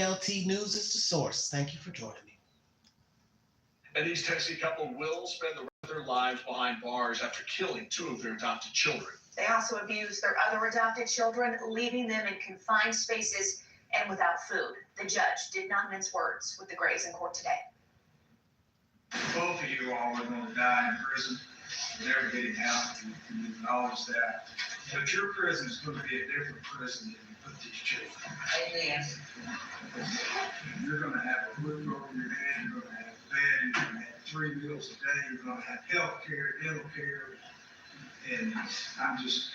LT News is the source. Thank you for joining me. And these Tennessee couple will spend the rest of their lives behind bars after killing two of their adopted children. They also abused their other adopted children, leaving them in confined spaces and without food. The judge did not mince words with the Grays in court today. Both of you all are going to die in prison, never getting out, and you acknowledge that. But your prison is going to be a different prison than you put these children. Amen. You're going to have a roof over your head, you're going to have a bed, you're going to have 3 meals a day, you're going to have health care, dental care, and I'm just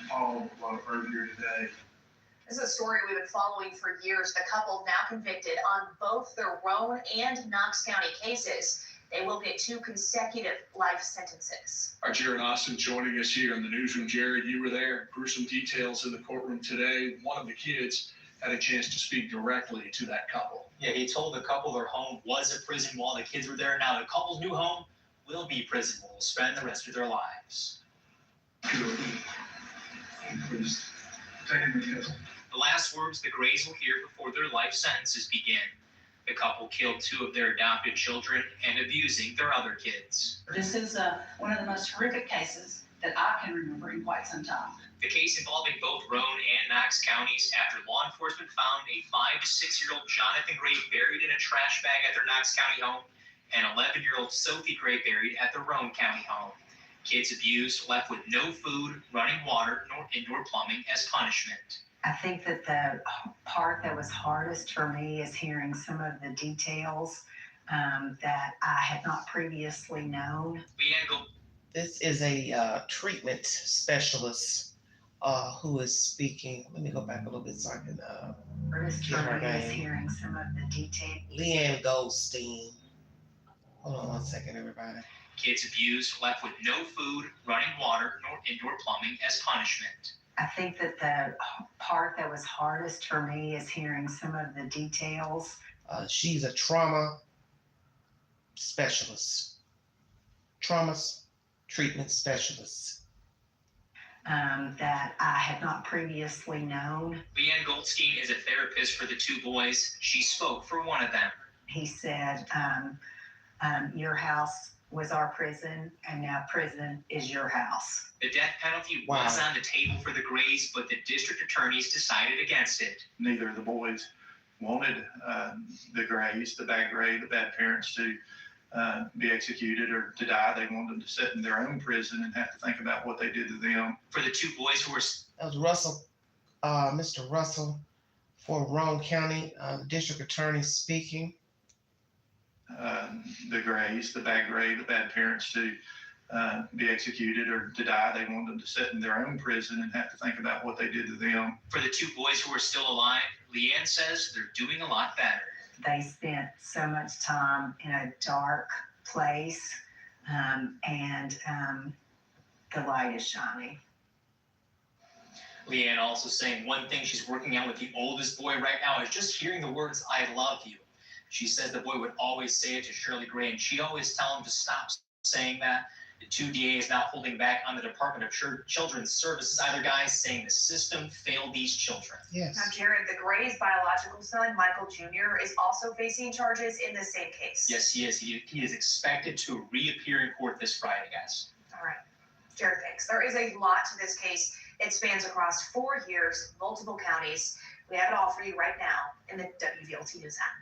appalled with what I've heard here today. This is a story we've been following for years. The couple now convicted on both their Roane and Knox County cases. They will get 2 consecutive life sentences. Our Jared Austin joining us here in the newsroom. Jared, you were there. Gruesome details in the courtroom today. One of the kids had a chance to speak directly to that couple. Yeah, he told the couple their home was a prison while the kids were there. Now the couple's new home will be prison. Will spend the rest of their lives. Please, take me to The last words the Grays will hear before their life sentences begin. The couple killed 2 of their adopted children and abusing their other kids. This is one of the most horrific cases that I can remember in quite some time. The case involving both Roane and Knox counties after law enforcement found a 5 to 6-year-old Jonathan Gray buried in a trash bag at their Knox County home and 11-year-old Sophie Gray buried at the Roane County home. Kids abused, left with no food, running water, nor indoor plumbing as punishment. I think that the part that was hardest for me is hearing some of the details that I had not previously known. This is a treatment specialist who is speaking. Let me go back a little bit so I can Hardest get for her me is name. hearing some of the details. Leanne Goldstein. Hold on one second, everybody. Kids abused, left with no food, running water, nor indoor plumbing as punishment. I think that the part that was hardest for me is hearing some of the details. She's a trauma specialist. Trauma treatment specialist. That I had not previously known. Leanne Goldstein is a therapist for the 2 boys. She spoke for one of them. He said, your house was our prison, and now prison is your house. The death penalty Wow. was on the table for the Grays, but the district attorneys decided against it. Neither of the boys wanted the Grays, the bad Gray, the bad parents to be executed or to die. They wanted them to sit in their own prison and have to think about what they did to them. For the 2 boys who were That was Russell, Mr. Russell for Roane County, the district attorney speaking. The Grays, the bad Gray, the bad parents to be executed or to die. They wanted them to sit in their own prison and have to think about what they did to them. For the 2 boys who are still alive, Leanne says they're doing a lot better. They spent so much time in a dark place, and the light is shining. Leanne also saying one thing she's working on with the oldest boy right now is just hearing the words, "I love you." She says the boy would always say it to Shirley Gray, and she'd always tell him to stop saying that. The 2 DAs now holding back on the Department of Children's Services, either guys saying the system failed these children. Yes. Now, Jared, the Grays' biological son, Michael Jr., is also facing charges in the same case. Yes, he is. He is expected to reappear in court this Friday, guys. All right. Jared, thanks. There is a lot to this case. It spans across 4 years, multiple counties. We have it all for you right now in the WVLT News app.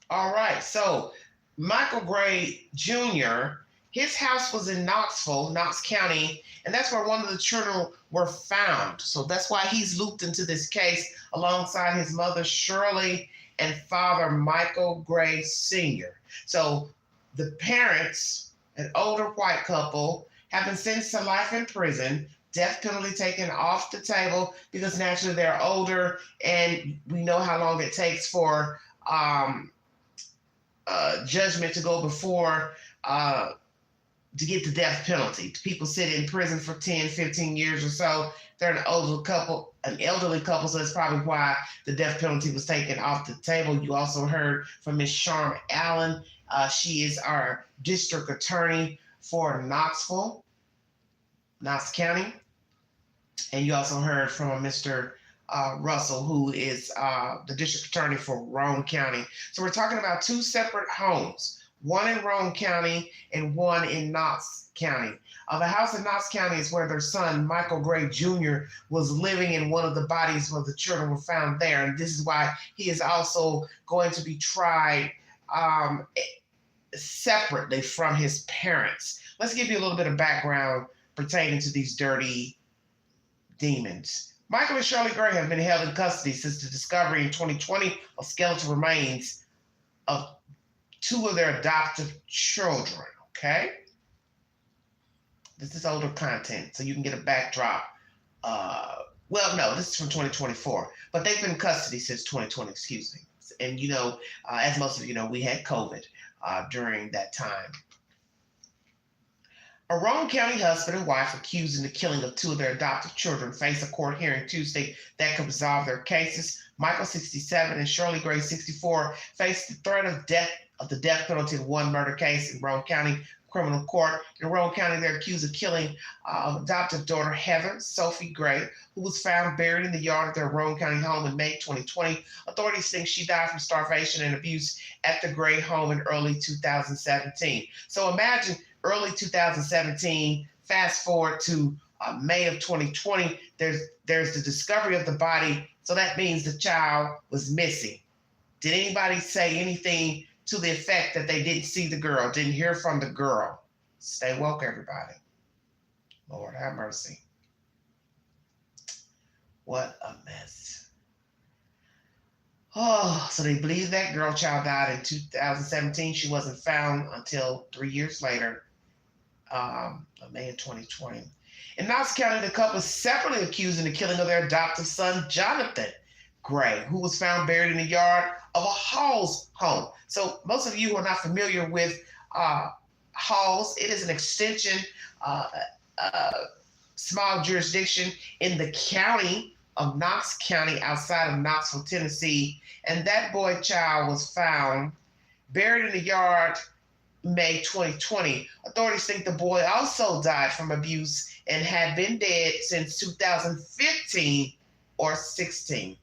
All right. So Michael Gray Jr., his house was in Knoxville, Knox County, and that's where one of the children were found. So that's why he's looped into this case alongside his mother, Shirley, and father, Michael Gray Sr. So the parents, an older white couple, have been sentenced to life in prison, death penalty taken off the table because naturally they're older, and we know how long it takes for judgment to go before to get the death penalty. People sit in prison for 10, 15 years or so. They're an elderly couple, so that's probably why the death penalty was taken off the table. You also heard from Ms. Sharm Allen. She is our district attorney for Knoxville, Knox County. And you also heard from Mr. Russell, who is the district attorney for Roane County. So we're talking about two separate homes, one in Roane County and one in Knox County. The house in Knox County is where their son, Michael Gray Jr., was living, in one of the bodies where the children were found there. And this is why he is also going to be tried separately from his parents. Let's give you a little bit of background pertaining to these dirty demons. Michael and Shirley Gray have been held in custody since the discovery in 2020 of skeletal remains of two of their adoptive children, okay? This is older content, so you can get a backdrop. Well, no, this is from 2024, but they've been in custody since 2020, excuse me. And, you know, as most of you know, we had COVID during that time. A Roane County husband and wife accused in the killing of two of their adopted children face a court hearing Tuesday that could resolve their cases. Michael, 67, and Shirley Gray, 64, face the threat of the death penalty in one murder case in Roane County criminal court. In Roane County, they're accused of killing adoptive daughter Heather Sophie Gray, who was found buried in the yard of their Roane County home in May 2020. Authorities think she died from starvation and abuse at the Gray home in early 2017. So imagine early 2017, fast forward to May of 2020, there's the discovery of the body. So that means the child was missing. Did anybody say anything to the effect that they didn't see the girl, didn't hear from the girl? Stay woke, everybody. Lord have mercy. What a mess. Oh, so they believe that girl child died in 2017. She wasn't found until 3 years later, May of 2020. In Knox County, the couple is separately accused in the killing of their adoptive son, Jonathan Gray, who was found buried in the yard of a Hall's home. So most of you who are not familiar with Hall's, it is an extension, small jurisdiction in the county of Knox County outside of Knoxville, Tennessee. And that boy child was found buried in the yard May 2020. Authorities think the boy also died from abuse and had been dead since 2015 or 16.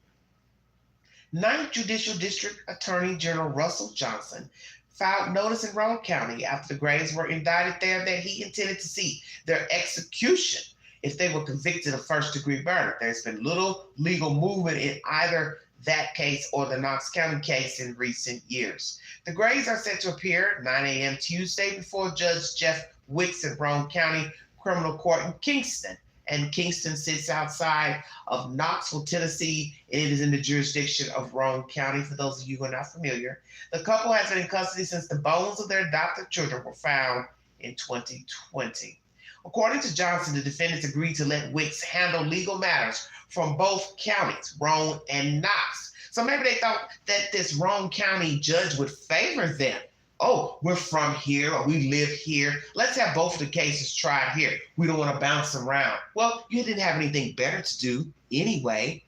Ninth Judicial District Attorney General Russell Johnson filed notice in Roane County after the Grays were indicted there that he intended to see their execution if they were convicted of first-degree murder. There's been little legal movement in either that case or the Knox County case in recent years. The Grays are set to appear at 9 a.m. Tuesday before Judge Jeff Wicks in Roane County Criminal Court in Kingston. And Kingston sits outside of Knoxville, Tennessee, and it is in the jurisdiction of Roane County, for those of you who are not familiar. The couple has been in custody since the bones of their adopted children were found in 2020. According to Johnson, the defendants agreed to let Wicks handle legal matters from both counties, Roane and Knox. So maybe they thought that this Roane County judge would favor them. Oh, we're from here, or we live here. Let's have both of the cases tried here. We don't want to bounce them around. Well, you didn't have anything better to do anyway,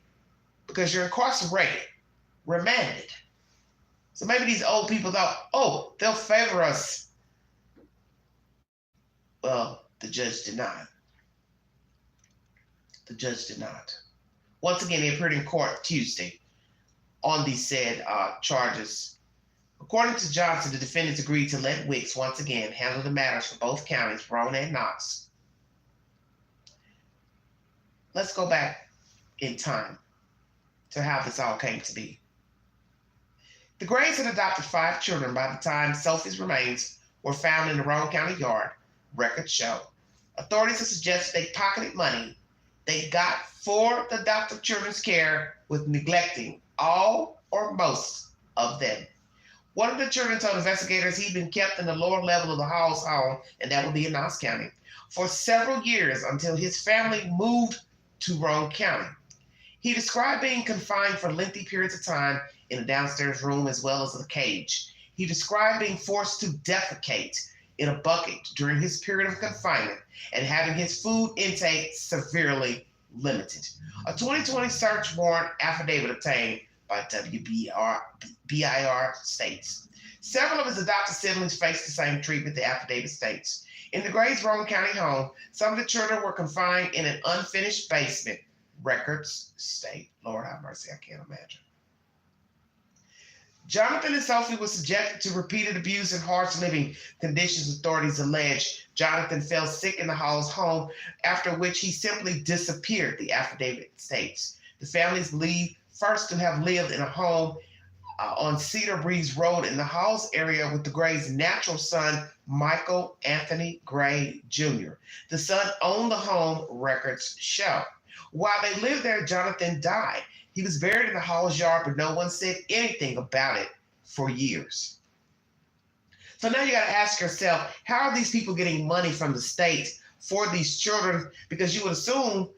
because you're incarcerated, remanded. So maybe these old people thought, oh, they'll favor us. Well, the judge did not. The judge did not. Once again, they appeared in court Tuesday on these said charges. According to Johnson, the defendants agreed to let Wicks once again handle the matters for both counties, Roane and Knox. Let's go back in time to how this all came to be. The Grays had adopted 5 children by the time Sophie's remains were found in the Roane County yard, records show. Authorities have suggested they pocketed money they got for the adoptive children's care with neglecting all or most of them. One of the children told investigators he'd been kept in the lower level of the Hall's home, and that would be in Knox County, for several years until his family moved to Roane County. He described being confined for lengthy periods of time in a downstairs room as well as a cage. He described being forced to defecate in a bucket during his period of confinement and having his food intake severely limited. A 2020 search warrant affidavit obtained by WBIR states. Several of his adopted siblings faced the same treatment, the affidavit states. In the Grays' Roane County home, some of the children were confined in an unfinished basement records state. Lord have mercy, I can't imagine. Jonathan and Sophie were subjected to repeated abuse and harsh living conditions, authorities allege. Jonathan fell sick in the Hall's home, after which he simply disappeared, the affidavit states. The families believe first to have lived in a home on Cedar Breeze Road in the Halls area with the Gray's natural son, Michael Anthony Gray Jr. The son owned the home, records show. While they lived there, Jonathan died. He was buried in the Hall's yard, but no one said anything about it for years. So now you got to ask yourself, how are these people getting money from the state for these children? Because you would assume,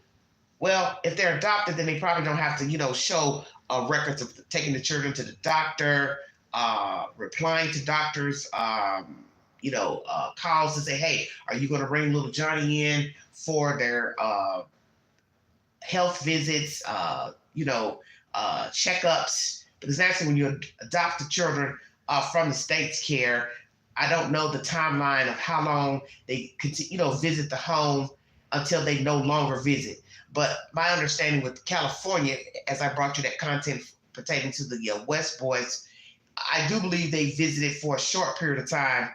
well, if they're adopted, then they probably don't have to, show records of taking the children to the doctor, replying to doctors, calls to say, hey, are you going to bring little Johnny in for their health visits, checkups? Because actually, when you adopt the children from the state's care, I don't know the timeline of how long they continue, visit the home until they no longer visit. But my understanding with California, as I brought you that content pertaining to the West Boys, I do believe they visited for a short period of time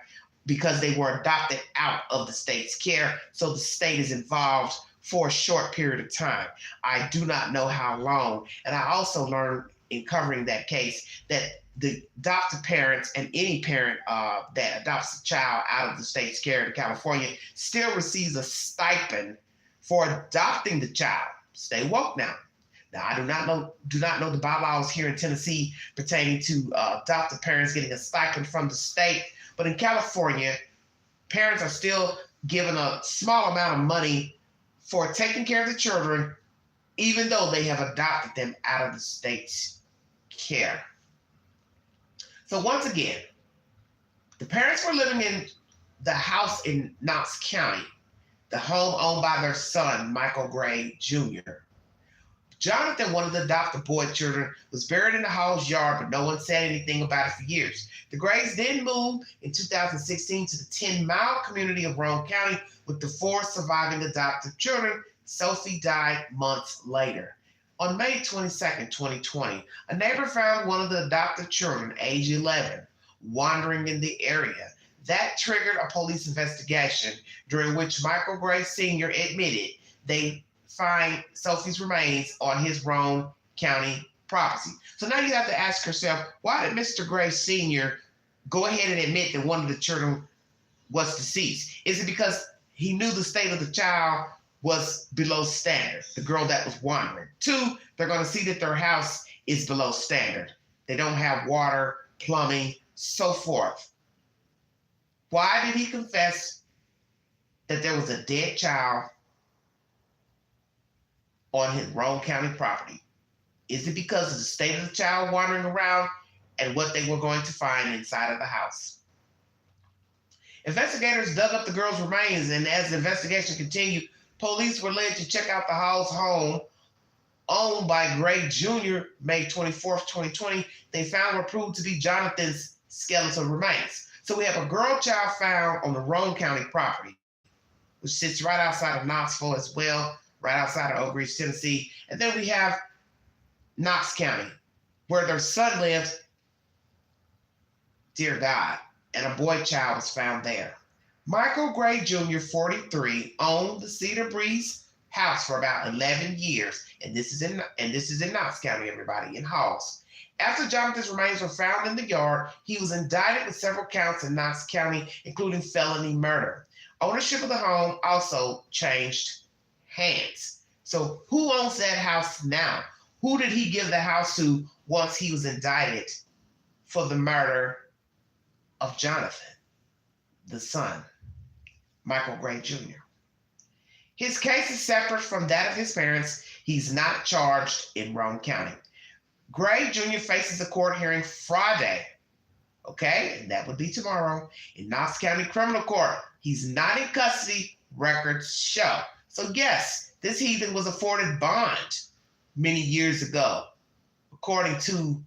because they were adopted out of the state's care. So the state is involved for a short period of time. I do not know how long. And I also learned in covering that case that the adopted parents and any parent that adopts a child out of the state's care in California still receives a stipend for adopting the child. Stay woke now. Now, I do not know the bylaws here in Tennessee pertaining to adopted parents getting a stipend from the state, but in California, parents are still given a small amount of money for taking care of the children, even though they have adopted them out of the state's care. So once again, the parents were living in the house in Knox County, the home owned by their son, Michael Gray Jr. Jonathan, one of the adopted boy children, was buried in the Hall's yard, but no one said anything about it for years. The Grays then moved in 2016 to the 10-mile community of Roane County with the 4 surviving adopted children. Sophie died months later. On May 22nd, 2020, a neighbor found one of the adopted children, age 11, wandering in the area. That triggered a police investigation, during which Michael Gray Sr. admitted they find Sophie's remains on his Roane County property. So now you have to ask yourself, why did Mr. Gray Sr. go ahead and admit that one of the children was deceased? Is it because he knew the state of the child was below standard, the girl that was wandering? 2, they're going to see that their house is below standard. They don't have water, plumbing, so forth. Why did he confess that there was a dead child on his Roane County property? Is it because of the state of the child wandering around and what they were going to find inside of the house? Investigators dug up the girl's remains, and as the investigation continued, police were led to check out the Hall's home owned by Gray Jr. May 24th, 2020. They found what proved to be Jonathan's skeletal remains. So we have a girl child found on the Roane County property, which sits right outside of Knoxville as well, right outside of Oak Ridge, Tennessee. And then we have Knox County, where their son lived, dear God, and a boy child was found there. Michael Gray Jr., 43, owned the Cedar Breeze house for about 11 years, and this is in Knox County, everybody, in Halls. After Jonathan's remains were found in the yard, he was indicted with several counts in Knox County, including felony murder. Ownership of the home also changed hands. So who owns that house now? Who did he give the house to once he was indicted for the murder of Jonathan, the son, Michael Gray Jr.? His case is separate from that of his parents. He's not charged in Roane County. Gray Jr. faces a court hearing Friday, okay, and that would be tomorrow, in Knox County Criminal Court. He's not in custody, records show. So yes, this heathen was afforded bond many years ago, according to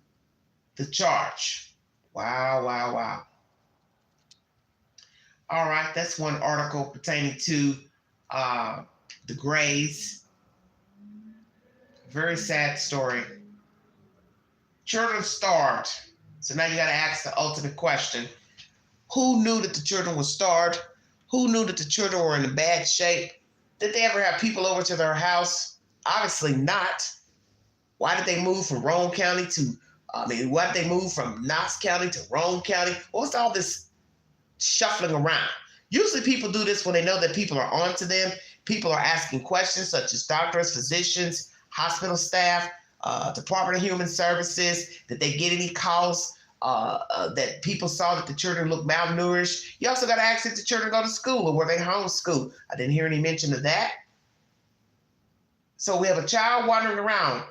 the charge. Wow, wow, wow. All right, that's one article pertaining to the Grays. Very sad story. Children starved. So now you got to ask the ultimate question. Who knew that the children were starved? Who knew that the children were in bad shape? Did they ever have people over to their house? Obviously not. Why did they move from Roane County to, why did they move from Knox County to Roane County? What's all this shuffling around? Usually people do this when they know that people are onto them. People are asking questions such as doctors, physicians, hospital staff, Department of Human Services. Did they get any calls that people saw that the children looked malnourished? You also got to ask if the children go to school or were they homeschooled. I didn't hear any mention of that. So we have a child wandering around,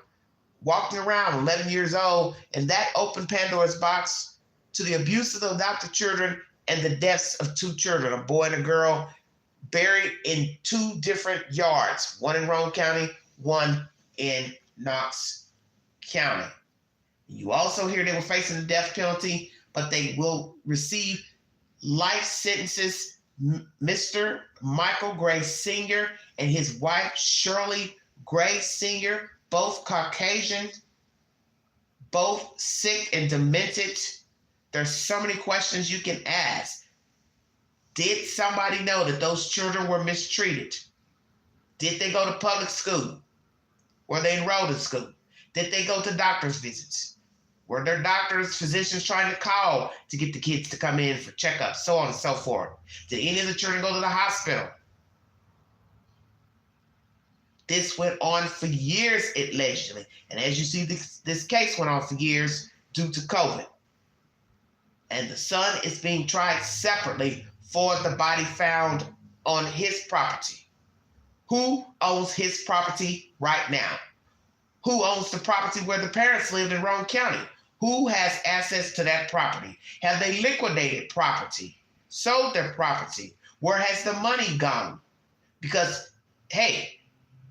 walking around, 11 years old, and that opened Pandora's box to the abuse of the adopted children and the deaths of 2 children, a boy and a girl, buried in 2 different yards, one in Roane County, one in Knox County. You also hear they were facing the death penalty, but they will receive life sentences. Mr. Michael Gray Sr. and his wife, Shirley Gray Sr., both Caucasian, both sick and demented. There's so many questions you can ask. Did somebody know that those children were mistreated? Did they go to public school? Were they enrolled in school? Did they go to doctor's visits? Were their doctors, physicians trying to call to get the kids to come in for checkups, so on and so forth? Did any of the children go to the hospital? This went on for years, allegedly. And as you see, this case went on for years due to COVID. And the son is being tried separately for the body found on his property. Who owns his property right now? Who owns the property where the parents lived in Roane County? Who has access to that property? Have they liquidated property? Sold their property? Where has the money gone? Because, hey,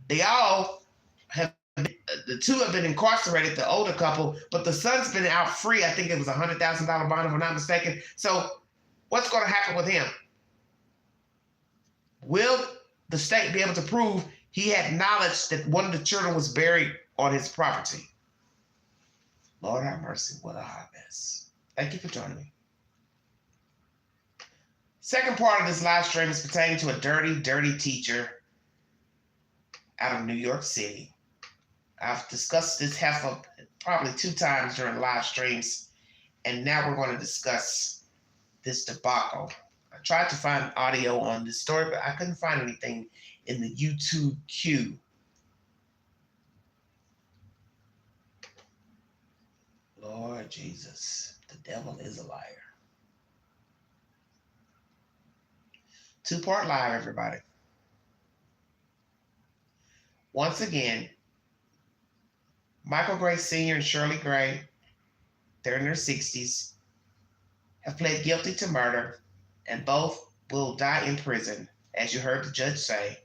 they all have, the 2 have been incarcerated, the older couple, but the son's been out free. I think it was a $100,000 bond, if I'm not mistaken. So what's going to happen with him? Will the state be able to prove he had knowledge that one of the children was buried on his property? Lord have mercy, what a hot mess. Thank you for joining me. Second part of this live stream is pertaining to a dirty, dirty teacher out of New York City. I've discussed this heifer probably 2 times during live streams, and now we're going to discuss this debacle. I tried to find audio on this story, but I couldn't find anything in the YouTube queue. Lord Jesus, the devil is a liar. 2-part live, everybody. Once again, Michael Gray Sr. and Shirley Gray, they're in their 60s, have pled guilty to murder, and both will die in prison, as you heard the judge say.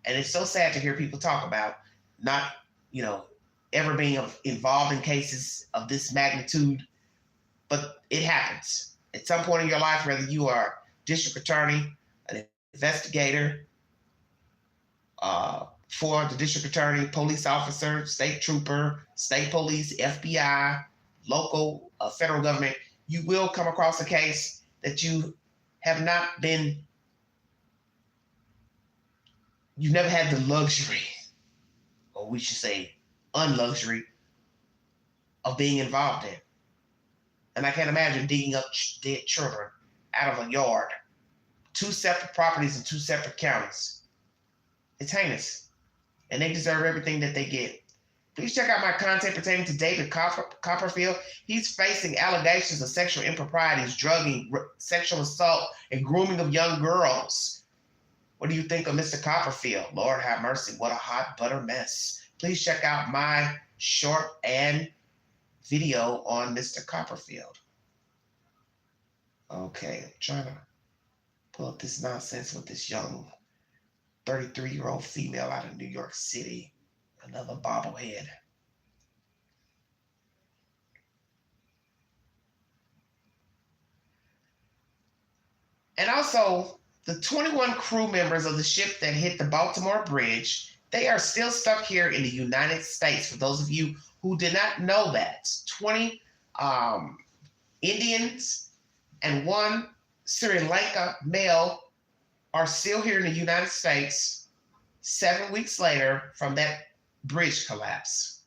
And it's so sad to hear people talk about not, ever being involved in cases of this magnitude, but it happens. At some point in your life, whether you are district attorney, an investigator, for the district attorney, police officer, state trooper, state police, FBI, local, federal government, you will come across a case that you have not been, you've never had the luxury, or we should say unluxury, of being involved in. And I can't imagine digging up dead children out of a yard. 2 separate properties in 2 separate counties. It's heinous. And they deserve everything that they get. Please check out my content pertaining to David Copperfield. He's facing allegations of sexual improprieties, drugging, sexual assault, and grooming of young girls. What do you think of Mr. Copperfield? Lord have mercy, what a hot butter mess. Please check out my short and video on Mr. Copperfield. Okay, I'm trying to pull up this nonsense with this young 33-year-old female out of New York City. Another bobblehead. And also, the 21 crew members of the ship that hit the Baltimore Bridge They are still stuck here in the United States. For those of you who did not know that, 20 Indians and 1 Sri Lanka male are still here in the United States 7 weeks later from that bridge collapse.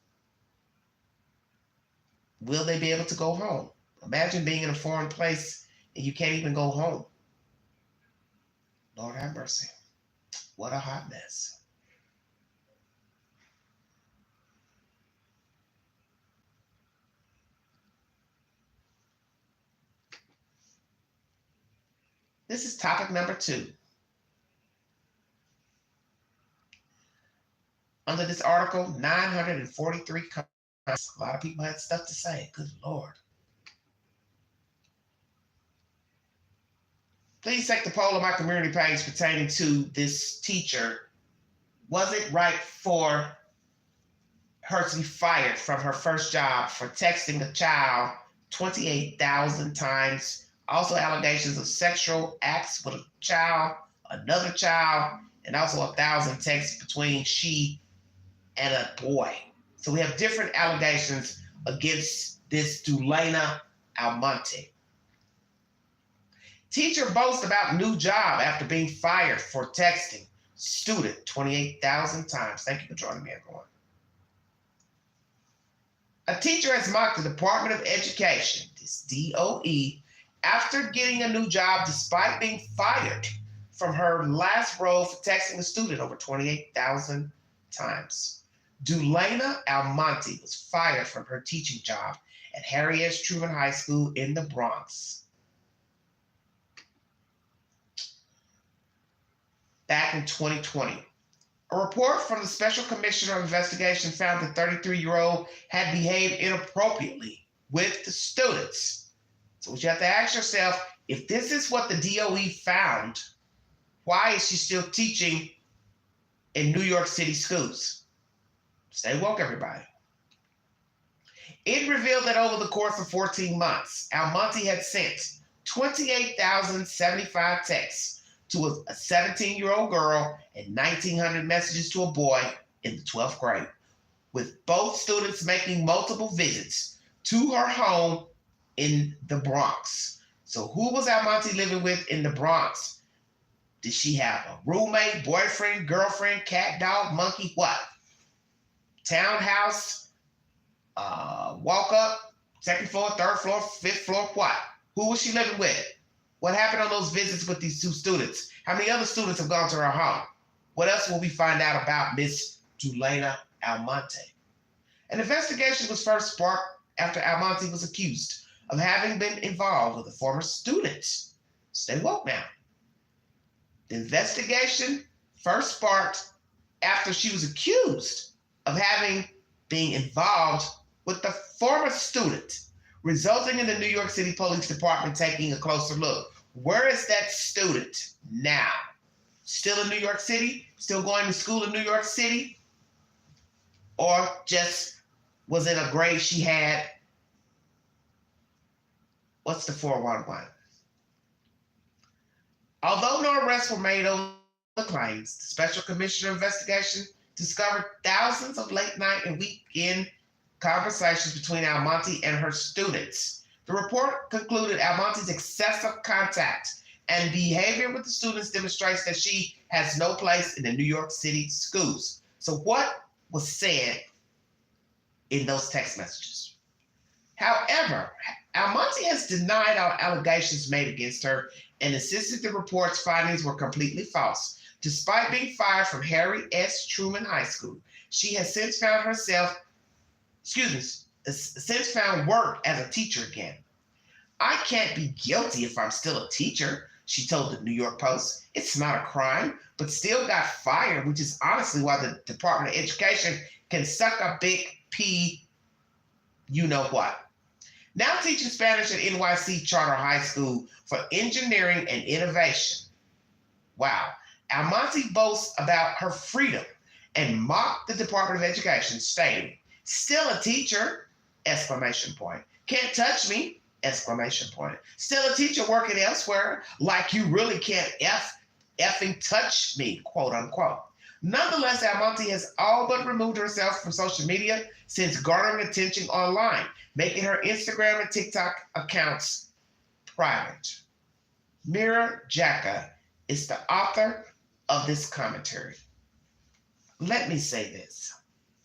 Will they be able to go home? Imagine being in a foreign place and you can't even go home. Lord have mercy. What a hot mess. This is topic number 2. Under this article, 943 comments. A lot of people had stuff to say. Good Lord. Please take the poll on my community page pertaining to this teacher. Was it right for her to be fired from her first job for texting a child 28,000 times? Also allegations of sexual acts with a child, another child, and also 1,000 texts between she and a boy. So we have different allegations against this Dulaina Almonte. Teacher boasts about new job after being fired for texting student 28,000 times. Thank you for joining me, everyone. A teacher has mocked the Department of Education, this DOE, after getting a new job despite being fired from her last role for texting a student over 28,000 times. Dulaina Almonte was fired from her teaching job at Harry S. Truman High School in the Bronx back in 2020. A report from the Special Commissioner of Investigation found the 33-year-old had behaved inappropriately with the students. So what you have to ask yourself, if this is what the DOE found, why is she still teaching in New York City schools? Stay woke, everybody. It revealed that over the course of 14 months, Almonte had sent 28,075 texts to a 17-year-old girl and 1,900 messages to a boy in the 12th grade, with both students making multiple visits to her home in the Bronx. So who was Almonte living with in the Bronx? Did she have a roommate, boyfriend, girlfriend, cat, dog, monkey, what? Townhouse, walk up, 2nd floor, 3rd floor, 5th floor, what? Who was she living with? What happened on those visits with these 2 students? How many other students have gone to her home? What else will we find out about Miss Dulaina Almonte? An investigation was first sparked after Almonte was accused of having been involved with a former student. Stay woke now. The investigation first sparked after she was accused of having been involved with the former student, resulting in the New York City Police Department taking a closer look. Where is that student now? Still in New York City? Still going to school in New York City? Or just was it a grade she had? What's the 411? Although no arrests were made over the claims, the Special Commissioner of Investigation discovered thousands of late night and weekend conversations between Almonte and her students. The report concluded Almonte's excessive contact and behavior with the students demonstrates that she has no place in the New York City schools. So what was said in those text messages? However, Almonte has denied all allegations made against her and insisted the report's findings were completely false. Despite being fired from Harry S. Truman High School, she has since found work as a teacher again. I can't be guilty if I'm still a teacher, she told the New York Post. It's not a crime, but still got fired, which is honestly why the Department of Education can suck a big P, you know what. Now teaching Spanish at NYC Charter High School for Engineering and Innovation. Wow. Almonte boasts about her freedom and mocked the Department of Education, stating, "Still a teacher, exclamation point. Can't touch me, exclamation point. Still a teacher working elsewhere, like you really can't effing touch me, quote unquote." Nonetheless, Almonte has all but removed herself from social media since garnering attention online, making her Instagram and TikTok accounts private. Mira Jacka is the author of this commentary. Let me say this.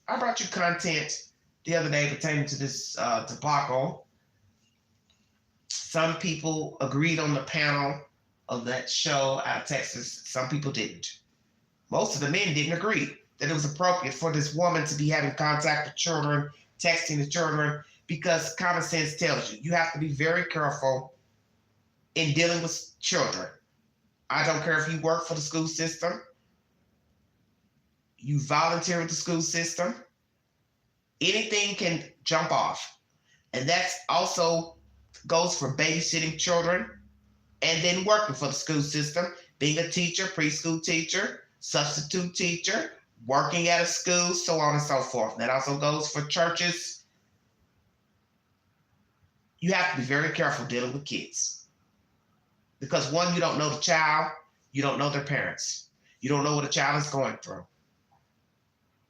I brought you content the other day pertaining to this debacle. Some people agreed on the panel of that show out of Texas. Some people didn't. Most of the men didn't agree that it was appropriate for this woman to be having contact with children, texting the children, because common sense tells you have to be very careful in dealing with children. I don't care if you work for the school system, you volunteer with the school system, anything can jump off. And that's also goes for babysitting children and then working for the school system, being a teacher, preschool teacher, substitute teacher, working at a school, so on and so forth. That also goes for churches. You have to be very careful dealing with kids. Because one, you don't know the child, you don't know their parents. You don't know what a child is going through.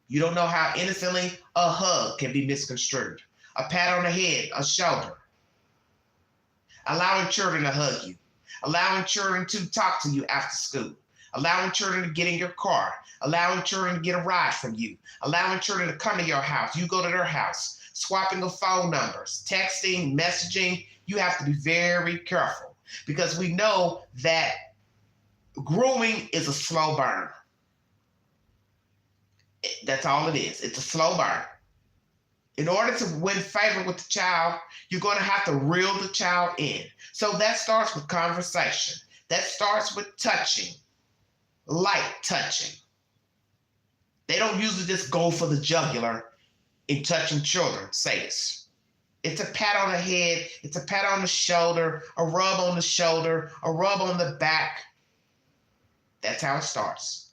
You don't know how innocently a hug can be misconstrued. A pat on the head, a shoulder. Allowing children to hug you. Allowing children to talk to you after school. Allowing children to get in your car. Allowing children to get a ride from you. Allowing children to come to your house. You go to their house. Swapping of phone numbers. Texting, messaging. You have to be very careful. Because we know that grooming is a slow burn. That's all it is. It's a slow burn. In order to win favor with the child, you're going to have to reel the child in. So that starts with conversation. That starts with touching, light touching. They don't usually just go for the jugular in touching children, sadists. It's a pat on the head, it's a pat on the shoulder, a rub on the shoulder, a rub on the back. That's how it starts.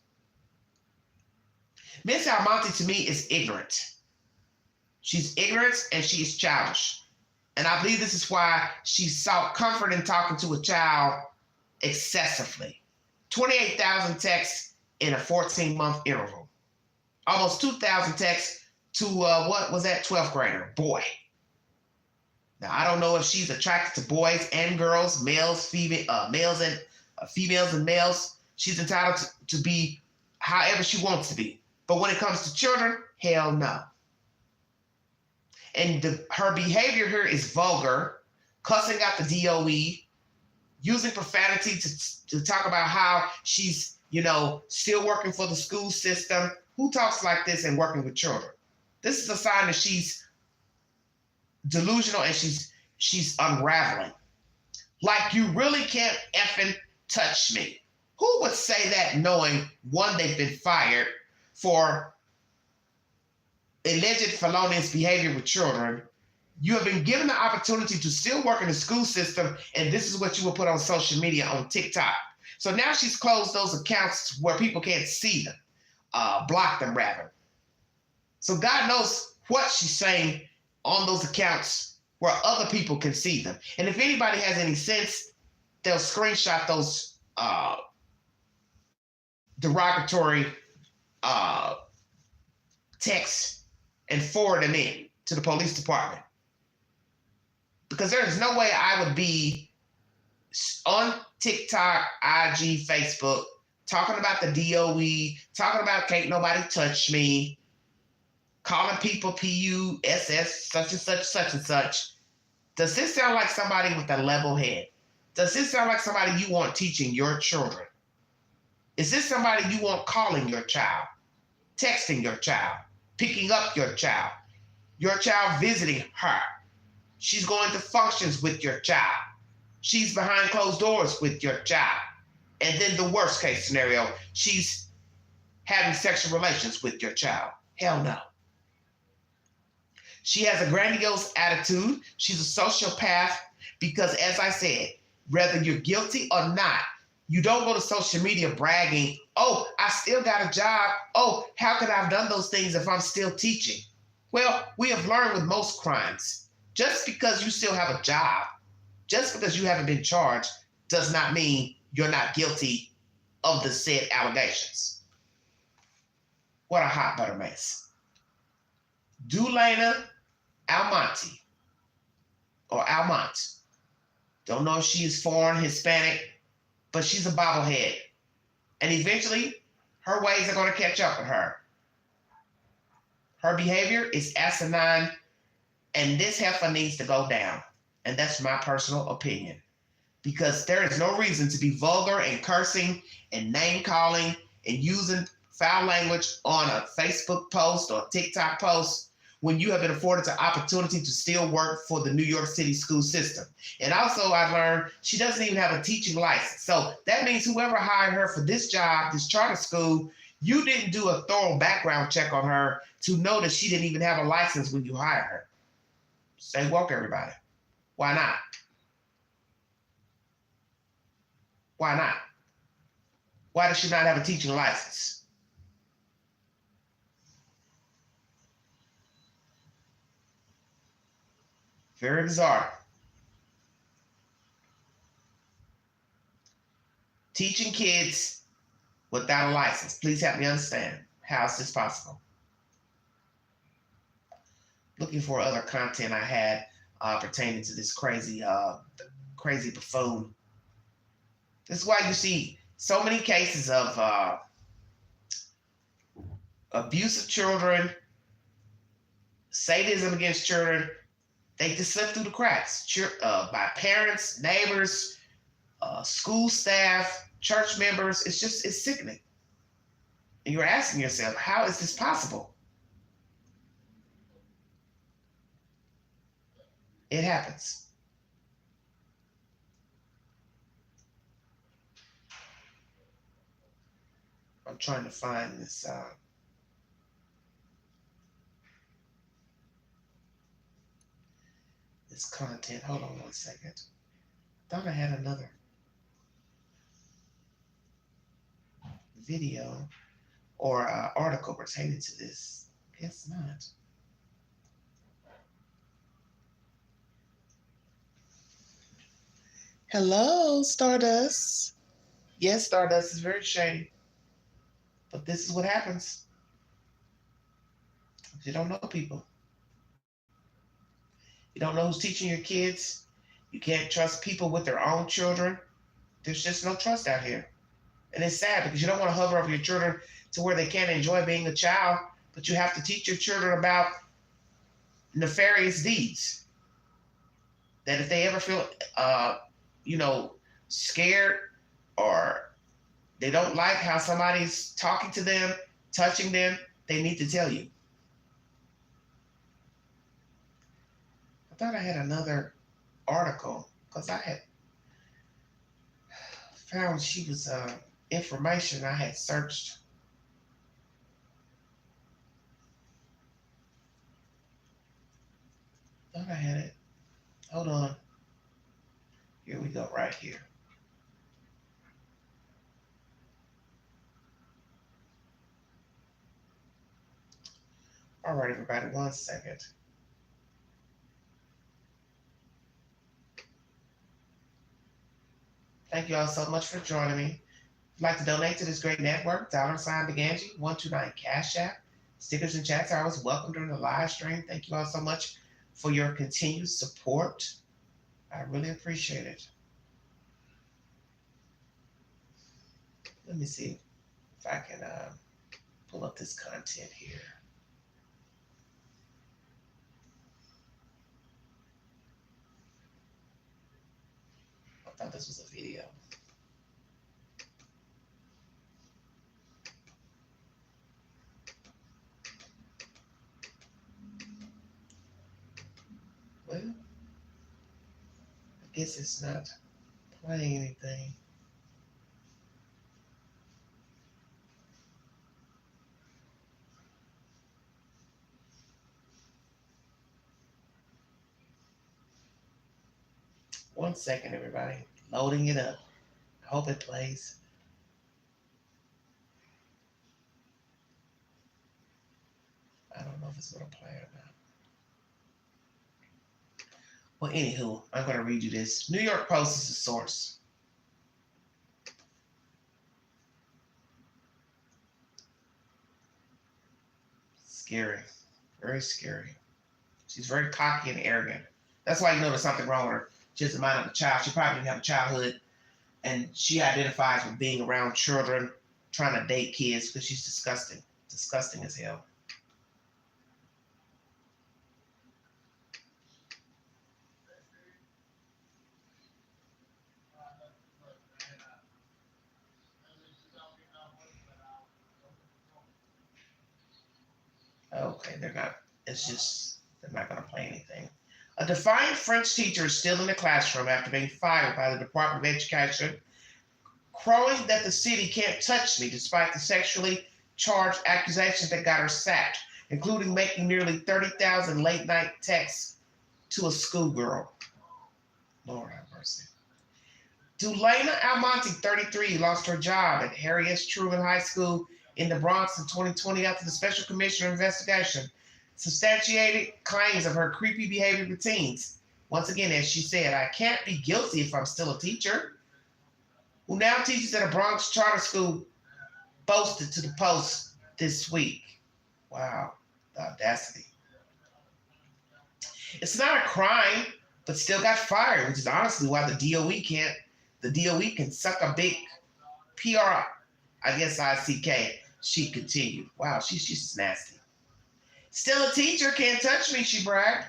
Miss Almonte to me is ignorant. She's ignorant and she's childish. And I believe this is why she sought comfort in talking to a child excessively. 28,000 texts in a 14-month interval. Almost 2,000 texts to, 12th grader, boy. Now, I don't know if she's attracted to boys and girls, males, males and females and males. She's entitled to be however she wants to be. But when it comes to children, hell no. And her behavior here is vulgar, cussing out the DOE, using profanity to talk about how she's, still working for the school system. Who talks like this and working with children? This is a sign that she's delusional and she's unraveling. Like, you really can't effing touch me. Who would say that knowing, one, they've been fired for alleged felonious behavior with children? You have been given the opportunity to still work in the school system, and this is what you will put on social media, on TikTok. So now she's closed those accounts where people can't see them, block them rather. So God knows what she's saying on those accounts where other people can see them. And if anybody has any sense, they'll screenshot those derogatory texts and forward them in to the police department. Because there is no way I would be on TikTok, IG, Facebook, talking about the DOE, talking about can't nobody touch me, calling people PUSS, such and such, such and such. Does this sound like somebody with a level head? Does this sound like somebody you want teaching your children? Is this somebody you want calling your child, texting your child, picking up your child visiting her? She's going to functions with your child. She's behind closed doors with your child. And then the worst case scenario, she's having sexual relations with your child. Hell no. She has a grandiose attitude. She's a sociopath because, as I said, whether you're guilty or not, you don't go to social media bragging, oh, I still got a job. Oh, how could I have done those things if I'm still teaching? Well, we have learned with most crimes, just because you still have a job, just because you haven't been charged, does not mean you're not guilty of the said allegations. What a hot butter mess. Dulaina Almonte, or Almonte. Don't know if she is foreign, Hispanic, but she's a bobblehead. And eventually, her ways are going to catch up with her. Her behavior is asinine, and this heifer needs to go down. And that's my personal opinion. Because there is no reason to be vulgar and cursing and name calling and using foul language on a Facebook post or TikTok post when you have been afforded the opportunity to still work for the New York City school system. And also I learned she doesn't even have a teaching license. So that means whoever hired her for this job, this charter school, you didn't do a thorough background check on her to know that she didn't even have a license when you hired her. Stay woke, everybody. Why not? Why not? Why does she not have a teaching license? Very bizarre. Teaching kids without a license. Please help me understand. How is this possible? Looking for other content I had pertaining to this crazy buffoon. This is why you see so many cases of abuse of children, sadism against children. They just slip through the cracks by parents, neighbors, school staff, church members. It's sickening. And you're asking yourself, how is this possible? It happens. I'm trying to find this. This content. Hold on one second. Thought I had another video or article pertaining to this. Guess not. Hello, Stardust. Yes, Stardust is very shady. But this is what happens. You don't know people. You don't know who's teaching your kids. You can't trust people with their own children. There's just no trust out here. And it's sad because you don't want to hover over your children to where they can't enjoy being a child, but you have to teach your children about nefarious deeds. That if they ever feel, scared or they don't like how somebody's talking to them, touching them, they need to tell you. I thought I had another article because I had found she was information I had searched. Thought I had it. Hold on. Here we go, right here. All right, everybody, one second. Thank you all so much for joining me. If you'd like to donate to this great network, $BeGanji, 129 Cash App. Stickers and chats are always welcome during the live stream. Thank you all so much for your continued support. I really appreciate it. Let me see if I can pull up this content here. I thought this was a video. Well, I guess it's not playing anything. One second, everybody. Loading it up. I hope it plays. I don't know if it's going to play or not. Well, anywho, I'm going to read you this. New York Post is the source. Scary. Very scary. She's very cocky and arrogant. That's why you know there's something wrong with her. She doesn't mind of a child. She probably didn't have a childhood. And she identifies with being around children, trying to date kids, because she's disgusting. Disgusting as hell. Okay, they're not going to play anything. A defiant French teacher is still in the classroom after being fired by the Department of Education, crowing that the city can't touch me despite the sexually charged accusations that got her sacked, including making nearly 30,000 late night texts to a schoolgirl. Lord have mercy. Dulaina Almonte, 33, lost her job at Harry S. Truman High School in the Bronx in 2020 after the Special Commissioner investigation substantiated claims of her creepy behavior with teens. Once again, as she said, I can't be guilty if I'm still a teacher. Who now teaches at a Bronx charter school, boasted to the Post this week. Wow, the audacity. It's not a crime, but still got fired, which is honestly why the DOE can suck a big PR, I guess ICK. She continued. Wow, she's just nasty. Still a teacher, can't touch me, she bragged.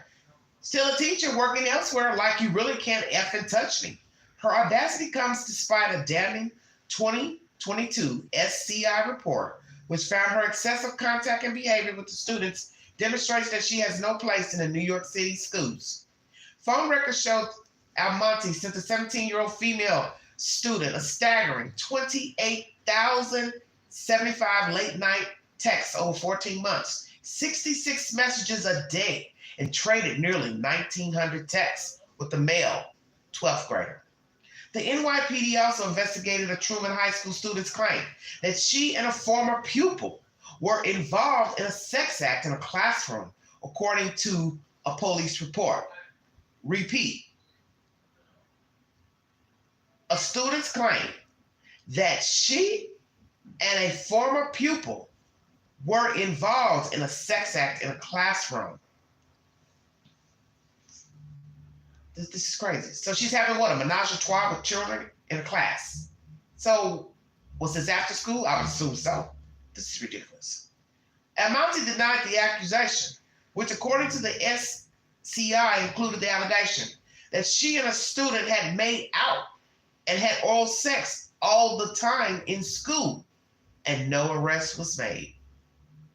Still a teacher working elsewhere, like you really can't effing touch me. Her audacity comes despite a damning 2022 SCI report, which found her excessive contact and behavior with the students demonstrates that she has no place in the New York City schools. Phone records showed Almonte sent a 17-year-old female student a staggering 28,075 late-night texts over 14 months, 66 messages a day, and traded nearly 1,900 texts with the male 12th grader. The NYPD also investigated a Truman High School student's claim that she and a former pupil were involved in a sex act in a classroom, according to a police report. Repeat. A student's claim that she and a former pupil were involved in a sex act in a classroom. This is crazy. So she's having what, a menage a trois with children in a class. So was this after school? I would assume so. This is ridiculous. Almonte denied the accusation, which according to the SCI included the allegation that she and a student had made out and had oral sex all the time in school, and no arrest was made.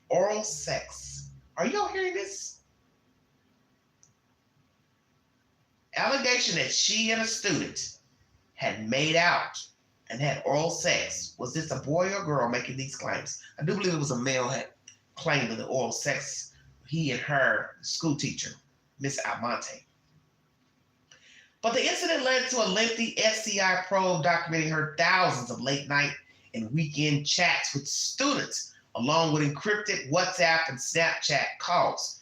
Oral sex. Are y'all hearing this? Allegation that she and a student had made out and had oral sex. Was this a boy or girl making these claims? I do believe it was a male had claimed the oral sex, he and her school teacher, Miss Almonte. But the incident led to a lengthy SCI probe documenting her thousands of late night and weekend chats with students, along with encrypted WhatsApp and Snapchat calls,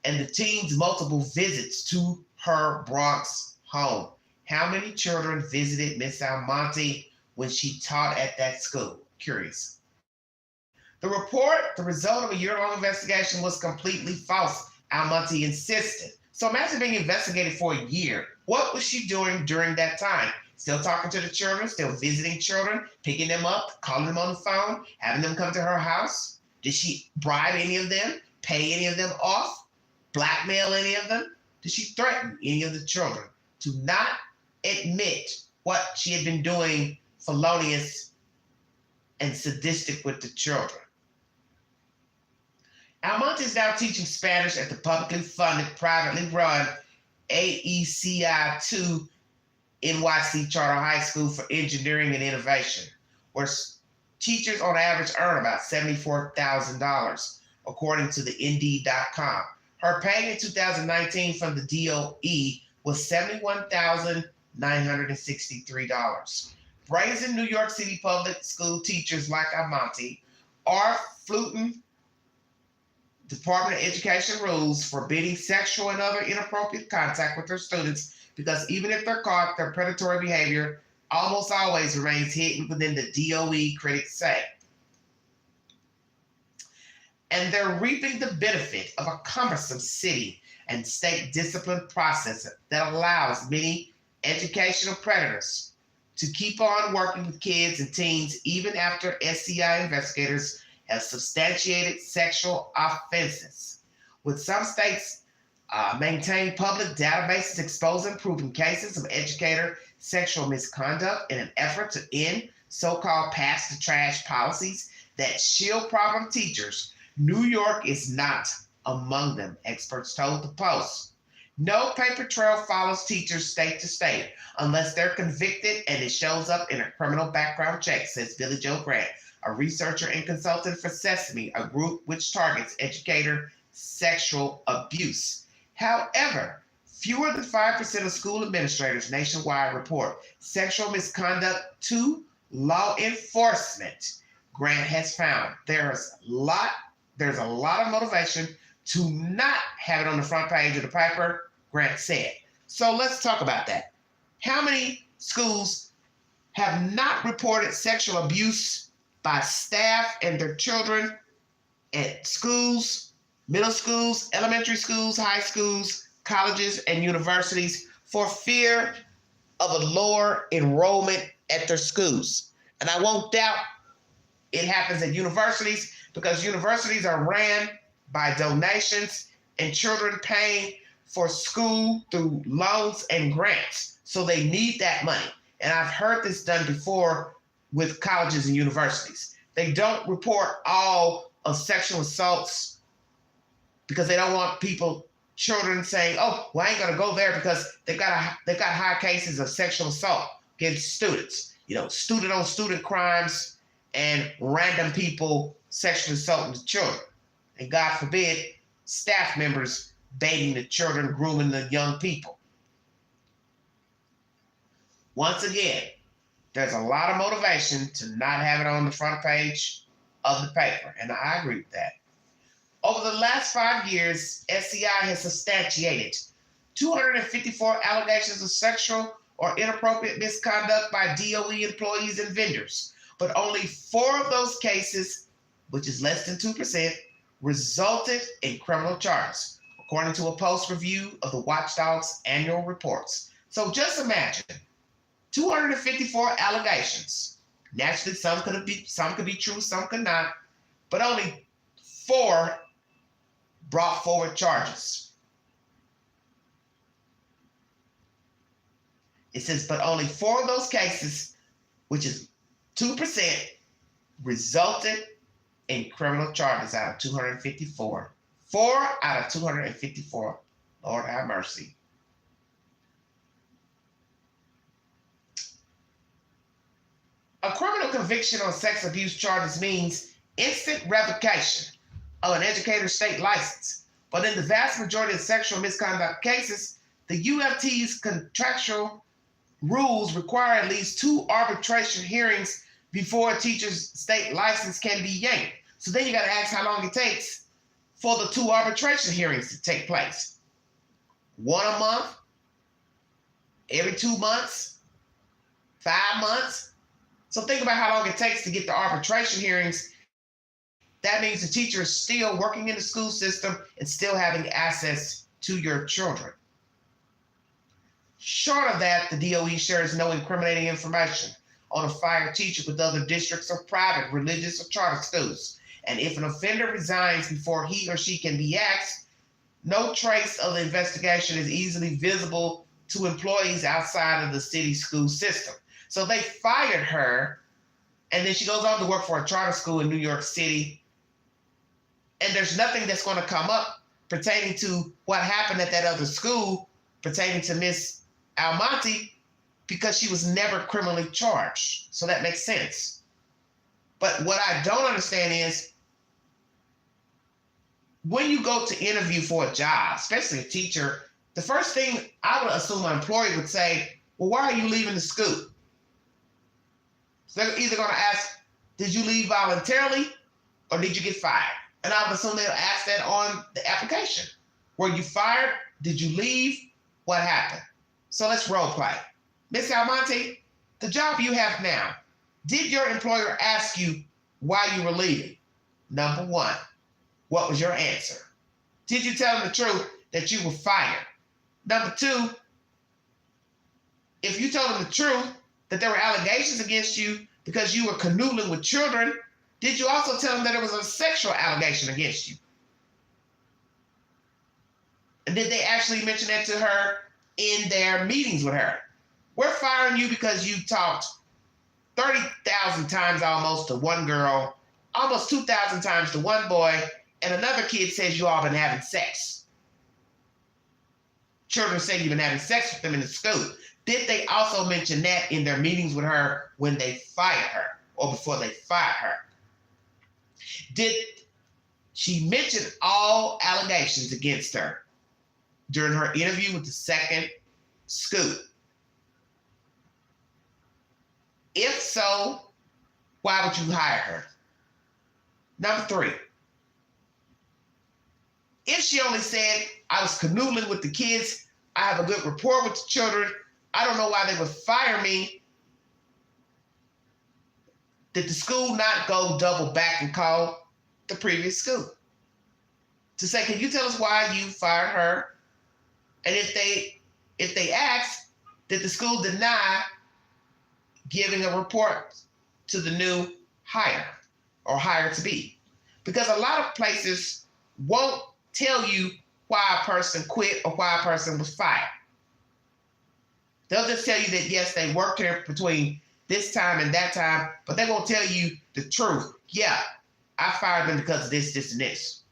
and the teen's multiple visits to her Bronx home. How many children visited Miss Almonte when she taught at that school? Curious. The report, the result of a year-long investigation, was completely false, Almonte insisted. So imagine being investigated for a year. What was she doing during that time? Still talking to the children, still visiting children, picking them up, calling them on the phone, having them come to her house? Did she bribe any of them, pay any of them off, blackmail any of them? Did she threaten any of the children to not admit what she had been doing felonious and sadistic with the children? Almonte is now teaching Spanish at the publicly funded, privately run AECI-2 NYC Charter High School for Engineering and Innovation, where teachers on average earn about $74,000, according to the Indeed.com. Her pay in 2019 from the DOE was $71,963. Brazen New York City public school teachers like Almonte are flouting Department of Education rules forbidding sexual and other inappropriate contact with their students, because even if they're caught, their predatory behavior almost always remains hidden within the DOE, critics say. and they're reaping the benefit of a cumbersome city and state discipline process that allows many educational predators to keep on working with kids and teens even after SCI investigators have substantiated sexual offenses. With some states maintain public databases exposing proven cases of educator sexual misconduct in an effort to end so-called pass the trash policies that shield problem teachers, New York is not among them, experts told the Post. No paper trail follows teachers state to state unless they're convicted and it shows up in a criminal background check, says Billy Joe Grant, a researcher and consultant for Sesame, a group which targets educator sexual abuse. However, fewer than 5% of school administrators nationwide report sexual misconduct to law enforcement. Grant has found there's a lot of motivation to not have it on the front page of the paper, Grant said. So let's talk about that. How many schools have not reported sexual abuse by staff and their children at schools, middle schools, elementary schools, high schools, colleges, and universities for fear of a lower enrollment at their schools? And I won't doubt it happens at universities because universities are ran by donations and children paying for school through loans and grants. So they need that money. And I've heard this done before with colleges and universities. They don't report all of sexual assaults because they don't want children saying, oh, well, I ain't gonna go there because they've got high cases of sexual assault against students. You know, student on student crimes and random people sexually assaulting the children. And God forbid, staff members baiting the children, grooming the young people. Once again, there's a lot of motivation to not have it on the front page of the paper, and I agree with that. Over the last 5 years, SCI has substantiated 254 allegations of sexual or inappropriate misconduct by DOE employees and vendors, but only 4 of those cases, which is less than 2%, resulted in criminal charges, according to a Post review of the Watchdog's annual reports. So just imagine 254 allegations. Naturally, some could be true, some could not, but only 4 brought forward charges. It says, but only 4 of those cases, which is 2%, resulted in criminal charges out of 254. 4 out of 254. Lord have mercy. A criminal conviction on sex abuse charges means instant revocation of an educator's state license. But in the vast majority of sexual misconduct cases, the UFT's contractual rules require at least 2 arbitration hearings before a teacher's state license can be yanked. So then you got to ask how long it takes for the 2 arbitration hearings to take place. 1 a month, every 2 months, 5 months. So think about how long it takes to get the arbitration hearings. That means the teacher is still working in the school system and still having access to your children. Short of that, the DOE shares no incriminating information on a fired teacher with other districts or private, religious, or charter schools. And if an offender resigns before he or she can be axed, no trace of the investigation is easily visible to employees outside of the city school system. So they fired her, and then she goes on to work for a charter school in New York City, and there's nothing that's going to come up pertaining to what happened at that other school pertaining to Miss Almonte because she was never criminally charged. So that makes sense. But what I don't understand is when you go to interview for a job, especially a teacher, the first thing I would assume an employee would say, well, why are you leaving the school? So they're either going to ask, did you leave voluntarily or did you get fired? And I would assume they'll ask that on the application. Were you fired? Did you leave? What happened? So let's role play. Miss Almonte, the job you have now, did your employer ask you why you were leaving? Number 1. What was your answer? Did you tell them the truth that you were fired? Number two, if you told them the truth that there were allegations against you because you were canoodling with children, did you also tell them that it was a sexual allegation against you? And did they actually mention that to her in their meetings with her? We're firing you because you talked 30,000 times almost to one girl, almost 2,000 times to one boy, and another kid says you all been having sex. Children say you've been having sex with them in the school. Did they also mention that in their meetings with her when they fired her or before they fired her? Did she mention all allegations against her during her interview with the second scoop? If so, why would you hire her? Number three, if she only said, I was canoodling with the kids, I have a good rapport with the children, I don't know why they would fire me, did the school not go double back and call the previous school to say, can you tell us why you fired her? And if they asked, did the school deny giving a report to the new hire or hire to be? Because a lot of places won't tell you why a person quit or why a person was fired. They'll just tell you that, yes, they worked here between this time and that time, but they won't tell you the truth. Yeah, I fired them because of this, this, and this.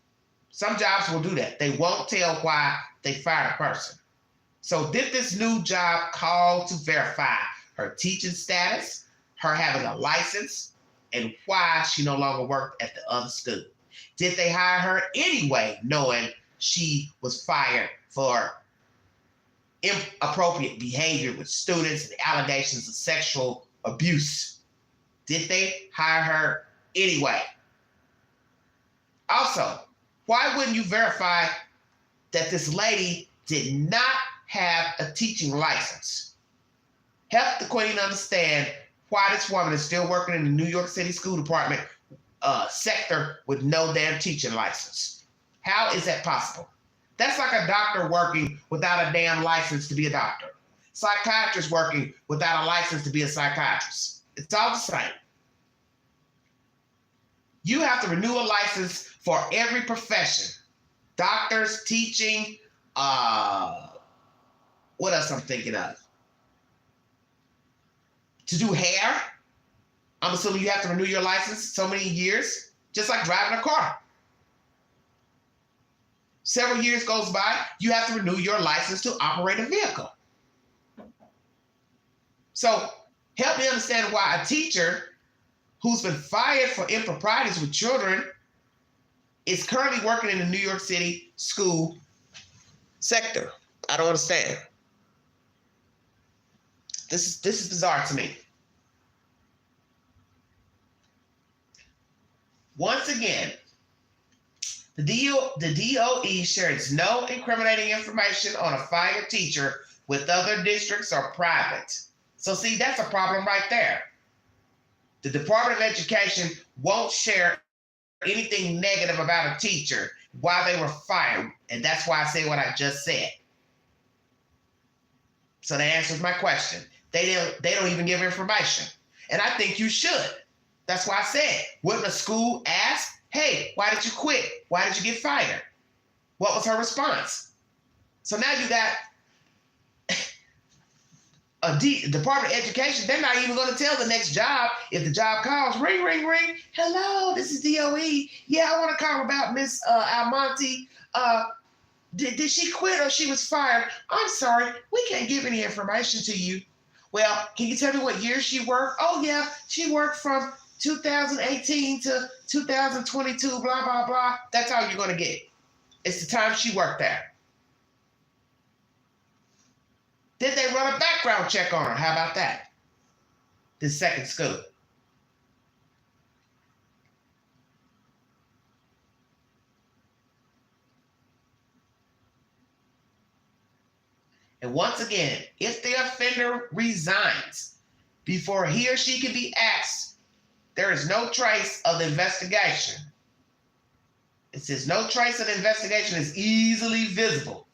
Some jobs will do that. They won't tell why they fired a person. So did this new job call to verify her teaching status, her having a license, and why she no longer worked at the other school? Did they hire her anyway, knowing she was fired for inappropriate behavior with students and allegations of sexual abuse? Did they hire her anyway? Also, why wouldn't you verify that this lady did not have a teaching license? Help the queen understand why this woman is still working in the New York City School Department sector with no damn teaching license. How is that possible? That's like a doctor working without a damn license to be a doctor. Psychiatrist working without a license to be a psychiatrist. It's all the same. You have to renew a license for every profession. Doctors, teaching, what else I'm thinking of? To do hair, I'm assuming you have to renew your license so many years, just like driving a car. Several years goes by, you have to renew your license to operate a vehicle. So help me understand why a teacher who's been fired for improprieties with children is currently working in the New York City school sector. I don't understand. This is bizarre to me. Once again, the DOE shares no incriminating information on a fired teacher with other districts or private. So see, that's a problem right there. The Department of Education won't share anything negative about a teacher while they were fired. And that's why I say what I just said. So that answers my question. They don't even give information. And I think you should. That's why I said, wouldn't a school ask, hey, why did you quit? Why did you get fired? What was her response? So now you got a Department of Education. They're not even going to tell the next job if the job calls, ring, ring, ring. Hello, this is DOE. Yeah, I want to call about Miss Almonte. Did she quit or she was fired? I'm sorry, we can't give any information to you. Well, can you tell me what year she worked? Oh yeah, she worked from 2018 to 2022, blah, blah, blah. That's all you're going to get. It's the time she worked there. Did they run a background check on her? How about that? This second school. And once again, if the offender resigns before he or she can be asked, there is no trace of the investigation. It says no trace of the investigation is easily visible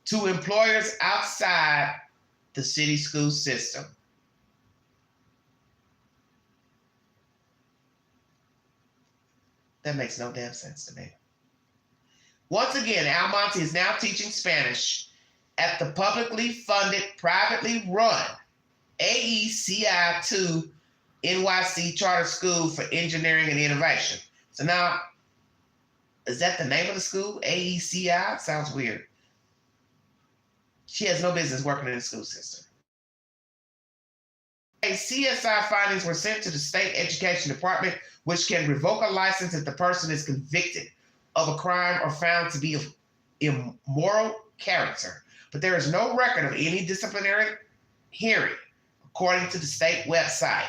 to employers outside the city school system. That makes no damn sense to me. Once again, Almonte is now teaching Spanish at the publicly funded, privately run AECI-2 NYC Charter School for Engineering and Innovation. So now, is that the name of the school? AECI? Sounds weird. She has no business working in the school system. CSI findings were sent to the state education department, which can revoke a license if the person is convicted of a crime or found to be of immoral character. But there is no record of any disciplinary hearing, according to the state website.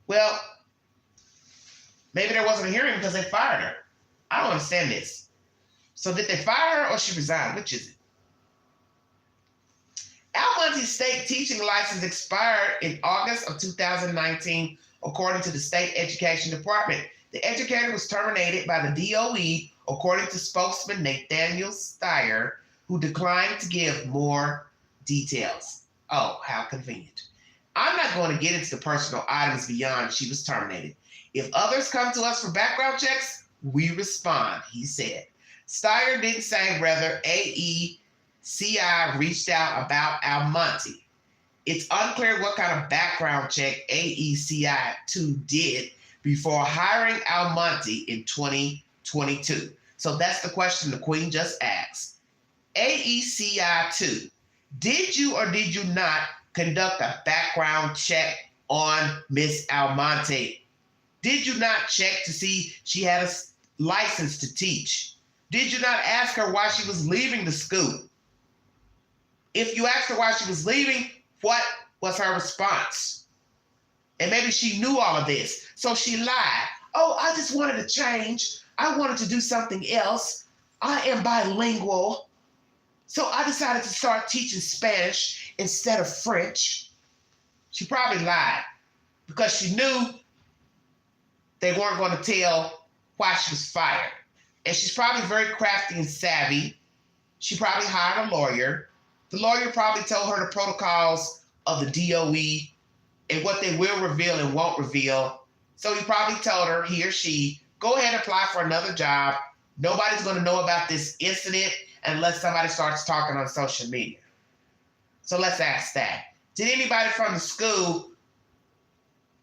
Well, maybe there wasn't a hearing because they fired her. I don't understand this. So did they fire her or she resigned? Which is it? Almonte's state teaching license expired in August of 2019, according to the state education department. The educator was terminated by the DOE, according to spokesman Nathaniel Steyer, who declined to give more details. Oh, how convenient. I'm not going to get into the personal items beyond she was terminated. If others come to us for background checks, we respond, he said. Steyer didn't say whether AECI reached out about Almonte. It's unclear what kind of background check AECI-2 did before hiring Almonte in 2022. So that's the question the Queen just asked. AECI-2, did you or did you not conduct a background check on Miss Almonte? Did you not check to see she had a license to teach? Did you not ask her why she was leaving the school? If you asked her why she was leaving, what was her response? And maybe she knew all of this, so she lied. Oh, I just wanted to change. I wanted to do something else. I am bilingual. So I decided to start teaching Spanish instead of French. She probably lied because she knew they weren't going to tell why she was fired. And she's probably very crafty and savvy. She probably hired a lawyer. The lawyer probably told her the protocols of the DOE and what they will reveal and won't reveal. So he probably told her, he or she, go ahead and apply for another job. Nobody's going to know about this incident unless somebody starts talking on social media. So let's ask that. Did anybody from the school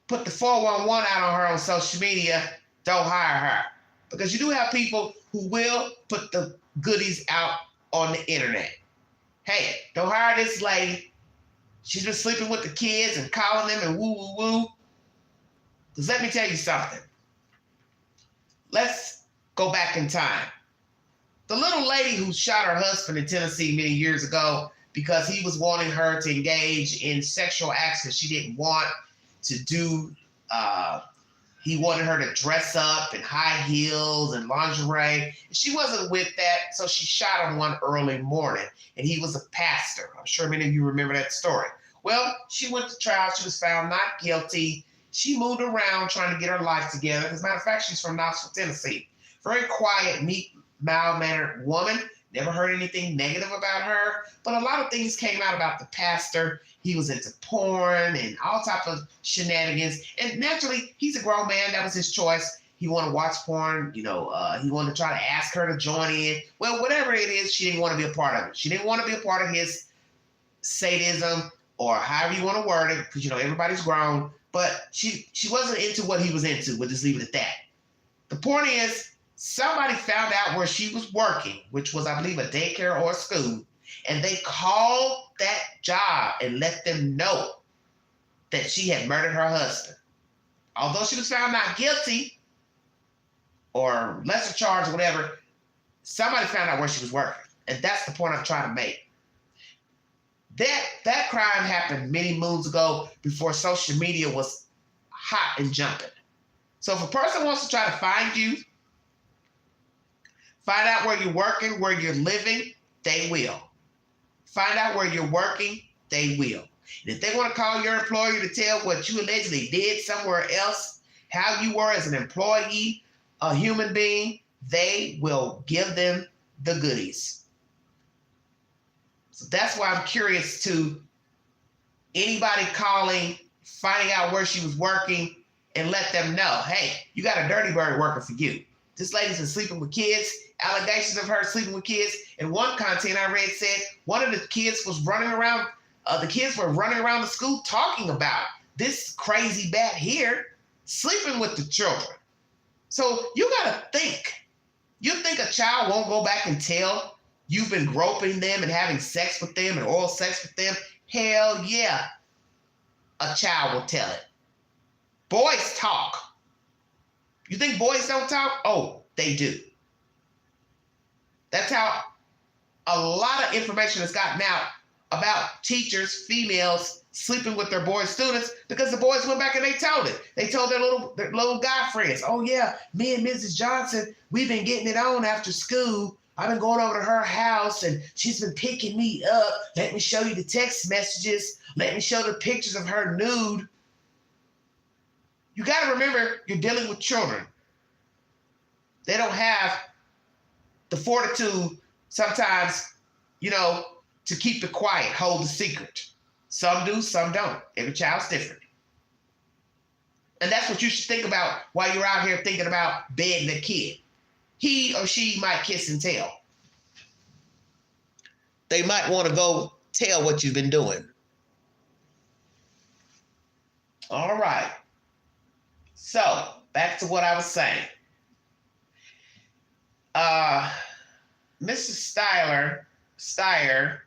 put the 411 out on her on social media? Don't hire her. Because you do have people who will put the goodies out on the internet. Hey, don't hire this lady. She's been sleeping with the kids and calling them and woo, woo, woo. Because let me tell you something. Let's go back in time. The little lady who shot her husband in Tennessee many years ago because he was wanting her to engage in sexual acts that she didn't want to do. He wanted her to dress up in high heels and lingerie. She wasn't with that, so she shot him one early morning, and he was a pastor. I'm sure many of you remember that story. Well, she went to trial. She was found not guilty. She moved around trying to get her life together. As a matter of fact, she's from Knoxville, Tennessee. Very quiet, meek, mild-mannered woman. Never heard anything negative about her. But a lot of things came out about the pastor. He was into porn and all type of shenanigans. And naturally, he's a grown man. That was his choice. He wanted to watch porn. He wanted to try to ask her to join in. Well, whatever it is, she didn't want to be a part of it. She didn't want to be a part of his sadism or however you want to word it, because, everybody's grown. But she wasn't into what he was into. We'll just leave it at that. The point is, somebody found out where she was working, which was, I believe, a daycare or a school, and they called that job and let them know that she had murdered her husband. Although she was found not guilty or lesser charge or whatever, somebody found out where she was working. And that's the point I'm trying to make. That crime happened many moons ago before social media was hot and jumping. So if a person wants to try to find you, find out where you're working, where you're living, they will. Find out where you're working, they will. And if they want to call your employer to tell what you allegedly did somewhere else, how you were as an employee, a human being, they will give them the goodies. So that's why I'm curious to anybody calling, finding out where she was working, and let them know, hey, you got a dirty bird working for you. This lady's been sleeping with kids, allegations of her sleeping with kids. And one content I read said one of the kids was running around, the kids were running around the school talking about this crazy bat here sleeping with the children. So you gotta think. You think a child won't go back and tell you've been groping them and having sex with them and oral sex with them? Hell yeah, a child will tell it. Boys talk. You think boys don't talk? Oh, they do. That's how a lot of information has gotten out about teachers, females, sleeping with their boy students, because the boys went back and they told it. They told their little guy friends, oh yeah, me and Mrs. Johnson, we've been getting it on after school. I've been going over to her house and she's been picking me up. Let me show you the text messages. Let me show the pictures of her nude. You got to remember, you're dealing with children. They don't have the fortitude sometimes, to keep it quiet, hold the secret. Some do, some don't. Every child's different. And that's what you should think about while you're out here thinking about bedding a kid. He or she might kiss and tell. They might want to go tell what you've been doing. All right. So, back to what I was saying. Mrs. Steyer,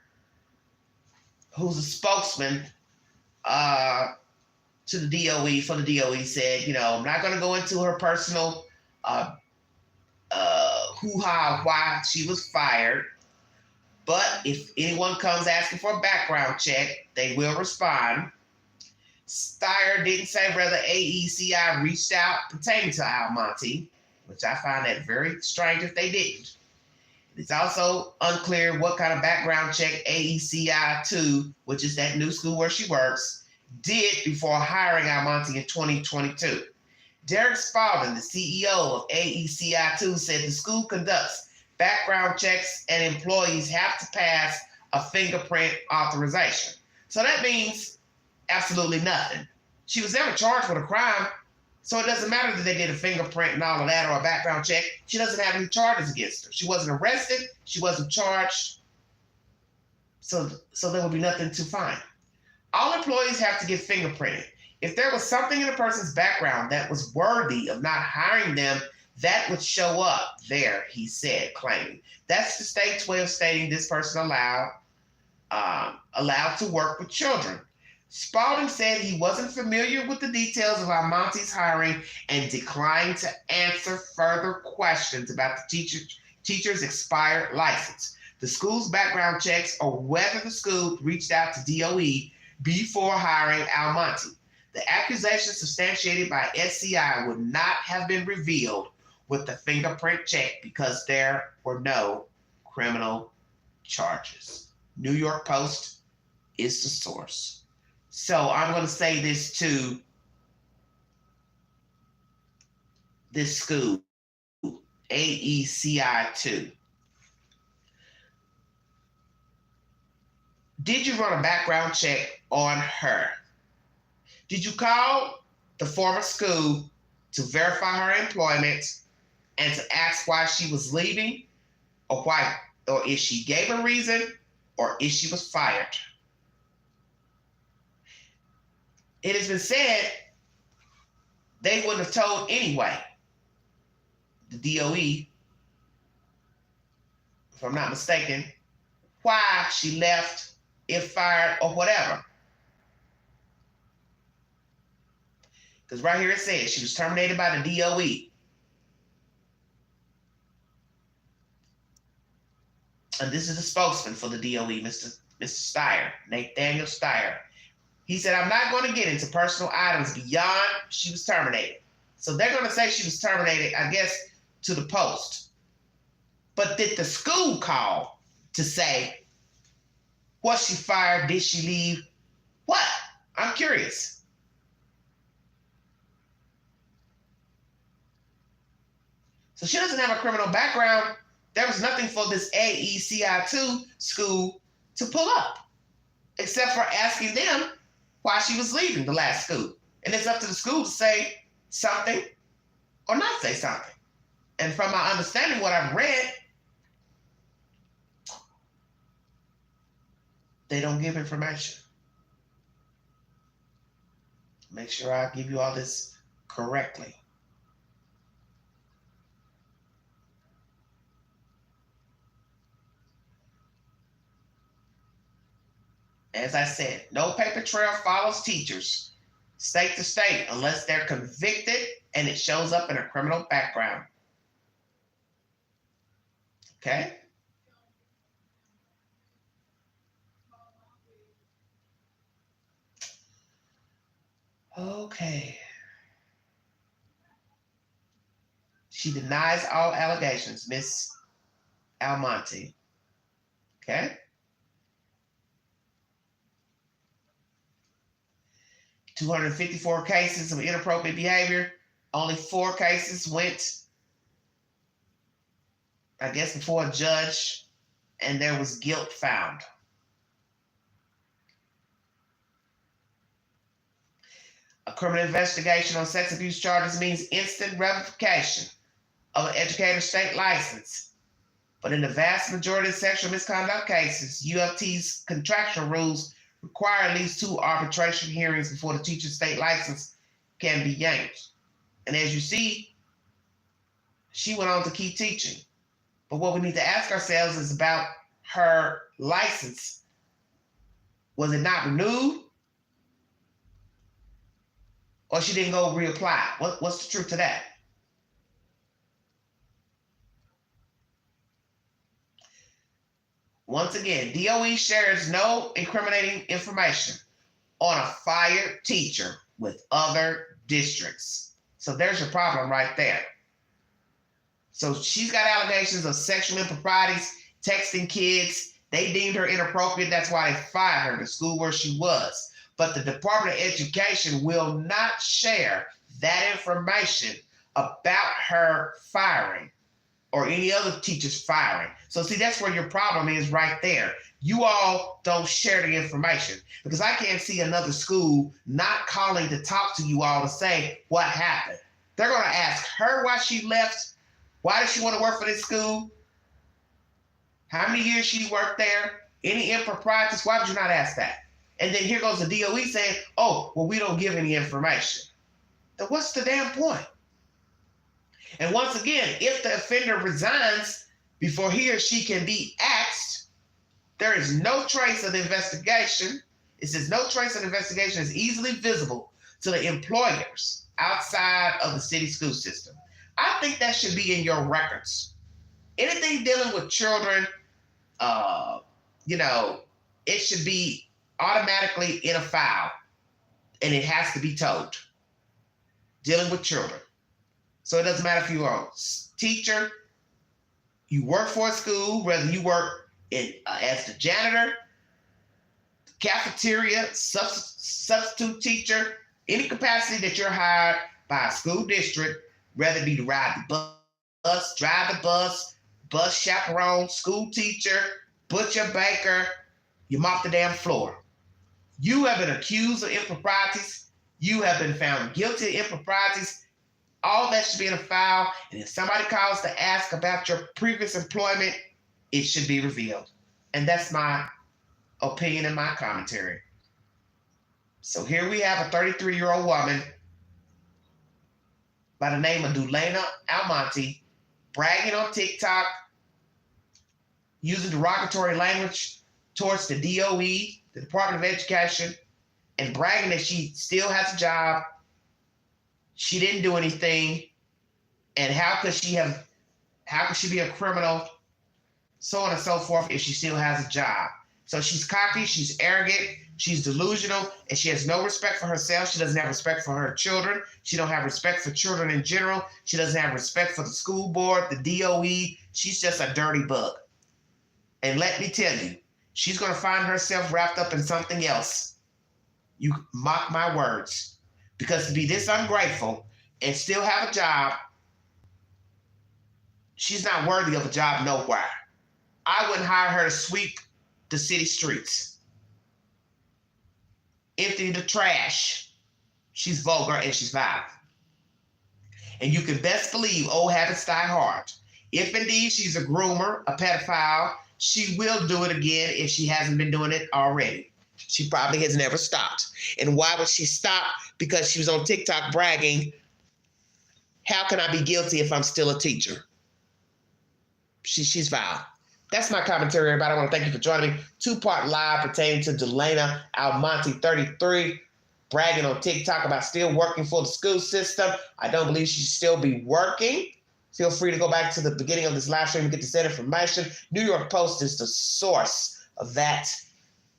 who's a spokesman to the DOE, for the DOE, said, I'm not going to go into her personal hoo-ha why she was fired. But if anyone comes asking for a background check, they will respond. Steyer didn't say whether AECI reached out pertaining to Almonte, which I find that very strange if they didn't. It's also unclear what kind of background check AECI 2, which is that new school where she works, did before hiring Almonte in 2022. Derek Spalding, the CEO of AECI 2, said the school conducts background checks and employees have to pass a fingerprint authorization. So that means absolutely nothing. She was never charged with a crime, so it doesn't matter that they did a fingerprint and all of that or a background check. She doesn't have any charges against her. She wasn't arrested. She wasn't charged. So there would be nothing to find. All employees have to get fingerprinted. If there was something in a person's background that was worthy of not hiring them, that would show up there, he said, claiming. That's the state's way of stating this person allowed to work with children. Spalding said he wasn't familiar with the details of Almonte's hiring and declined to answer further questions about the teacher's expired license, the school's background checks, or whether the school reached out to DOE before hiring Almonte. The accusations substantiated by SCI would not have been revealed with the fingerprint check because there were no criminal charges. New York Post is the source. So I'm going to say this to this school, AECI 2. Did you run a background check on her? Did you call the former school to verify her employment and to ask why she was leaving, or if she gave a reason, or if she was fired? It has been said they wouldn't have told anyway, the DOE, if I'm not mistaken, why she left, if fired, or whatever. Because right here it says she was terminated by the DOE. And this is the spokesman for the DOE, Mr. Steyer, Nathaniel Steyer. He said, I'm not going to get into personal items beyond she was terminated. So they're going to say she was terminated, I guess, to the Post. But did the school call to say, was she fired? Did she leave? What? I'm curious. So she doesn't have a criminal background. There was nothing for this AECI2 school to pull up, except for asking them why she was leaving the last school. And it's up to the school to say something or not say something. And from my understanding, what I've read, they don't give information. Make sure I give you all this correctly. As I said, no paper trail follows teachers state to state unless they're convicted and it shows up in a criminal background. Okay? Okay. She denies all allegations, Miss Almonte. Okay? 254 cases of inappropriate behavior. Only 4 cases went, I guess, before a judge, and there was guilt found. A criminal investigation on sex abuse charges means instant revocation of an educator's state license. But in the vast majority of sexual misconduct cases, UFT's contractual rules require at least 2 arbitration hearings before the teacher's state license can be yanked. And as you see, she went on to keep teaching. But what we need to ask ourselves is about her license. Was it not renewed? Or she didn't go reapply? What's the truth to that? Once again, DOE shares no incriminating information on a fired teacher with other districts. So there's your problem right there. So she's got allegations of sexual improprieties, texting kids. They deemed her inappropriate. That's why they fired her, the school where she was. But the Department of Education will not share that information about her firing or any other teacher's firing. So see, that's where your problem is right there. You all don't share the information because I can't see another school not calling to talk to you all to say what happened. They're going to ask her why she left. Why does she want to work for this school? How many years she worked there? Any improprieties? Why would you not ask that? And then here goes the DOE saying, oh, well, we don't give any information. Then what's the damn point? And once again, if the offender resigns before he or she can be axed, there is no trace of the investigation. It says no trace of the investigation is easily visible to the employers outside of the city school system. I think that should be in your records. Anything dealing with children, it should be automatically in a file, and it has to be told. Dealing with children. So it doesn't matter if you're a teacher, you work for a school, whether you work as the janitor, cafeteria, substitute teacher, any capacity that you're hired by a school district, whether it be to ride the bus, drive the bus chaperone, school teacher, butcher, baker, you mop the damn floor. You have been accused of improprieties. You have been found guilty of improprieties. All that should be in a file. And if somebody calls to ask about your previous employment, it should be revealed. And that's my opinion and my commentary. So here we have a 33-year-old woman by the name of Dulaina Almonte bragging on TikTok, using derogatory language towards the DOE, the Department of Education, and bragging that she still has a job. She didn't do anything. And how could she be a criminal, so on and so forth, if she still has a job? So she's cocky, she's arrogant, she's delusional, and she has no respect for herself. She doesn't have respect for her children. She don't have respect for children in general. She doesn't have respect for the school board, the DOE. She's just a dirty bug. And let me tell you, she's going to find herself wrapped up in something else. You mock my words. Because to be this ungrateful and still have a job She's not worthy of a job nowhere. I wouldn't hire her to sweep the city streets, empty the trash. She's vulgar and she's vile. And you can best believe old habits die hard. If indeed she's a groomer, a pedophile, she will do it again if she hasn't been doing it already. She probably has never stopped. And why would she stop? Because she was on TikTok bragging, how can I be guilty if I'm still a teacher? She's vile. That's my commentary, everybody. I want to thank you for joining me. 2-part live pertaining to Dulaina Almonte, 33, bragging on TikTok about still working for the school system. I don't believe she should still be working. Feel free to go back to the beginning of this live stream and get the said information. New York Post is the source of that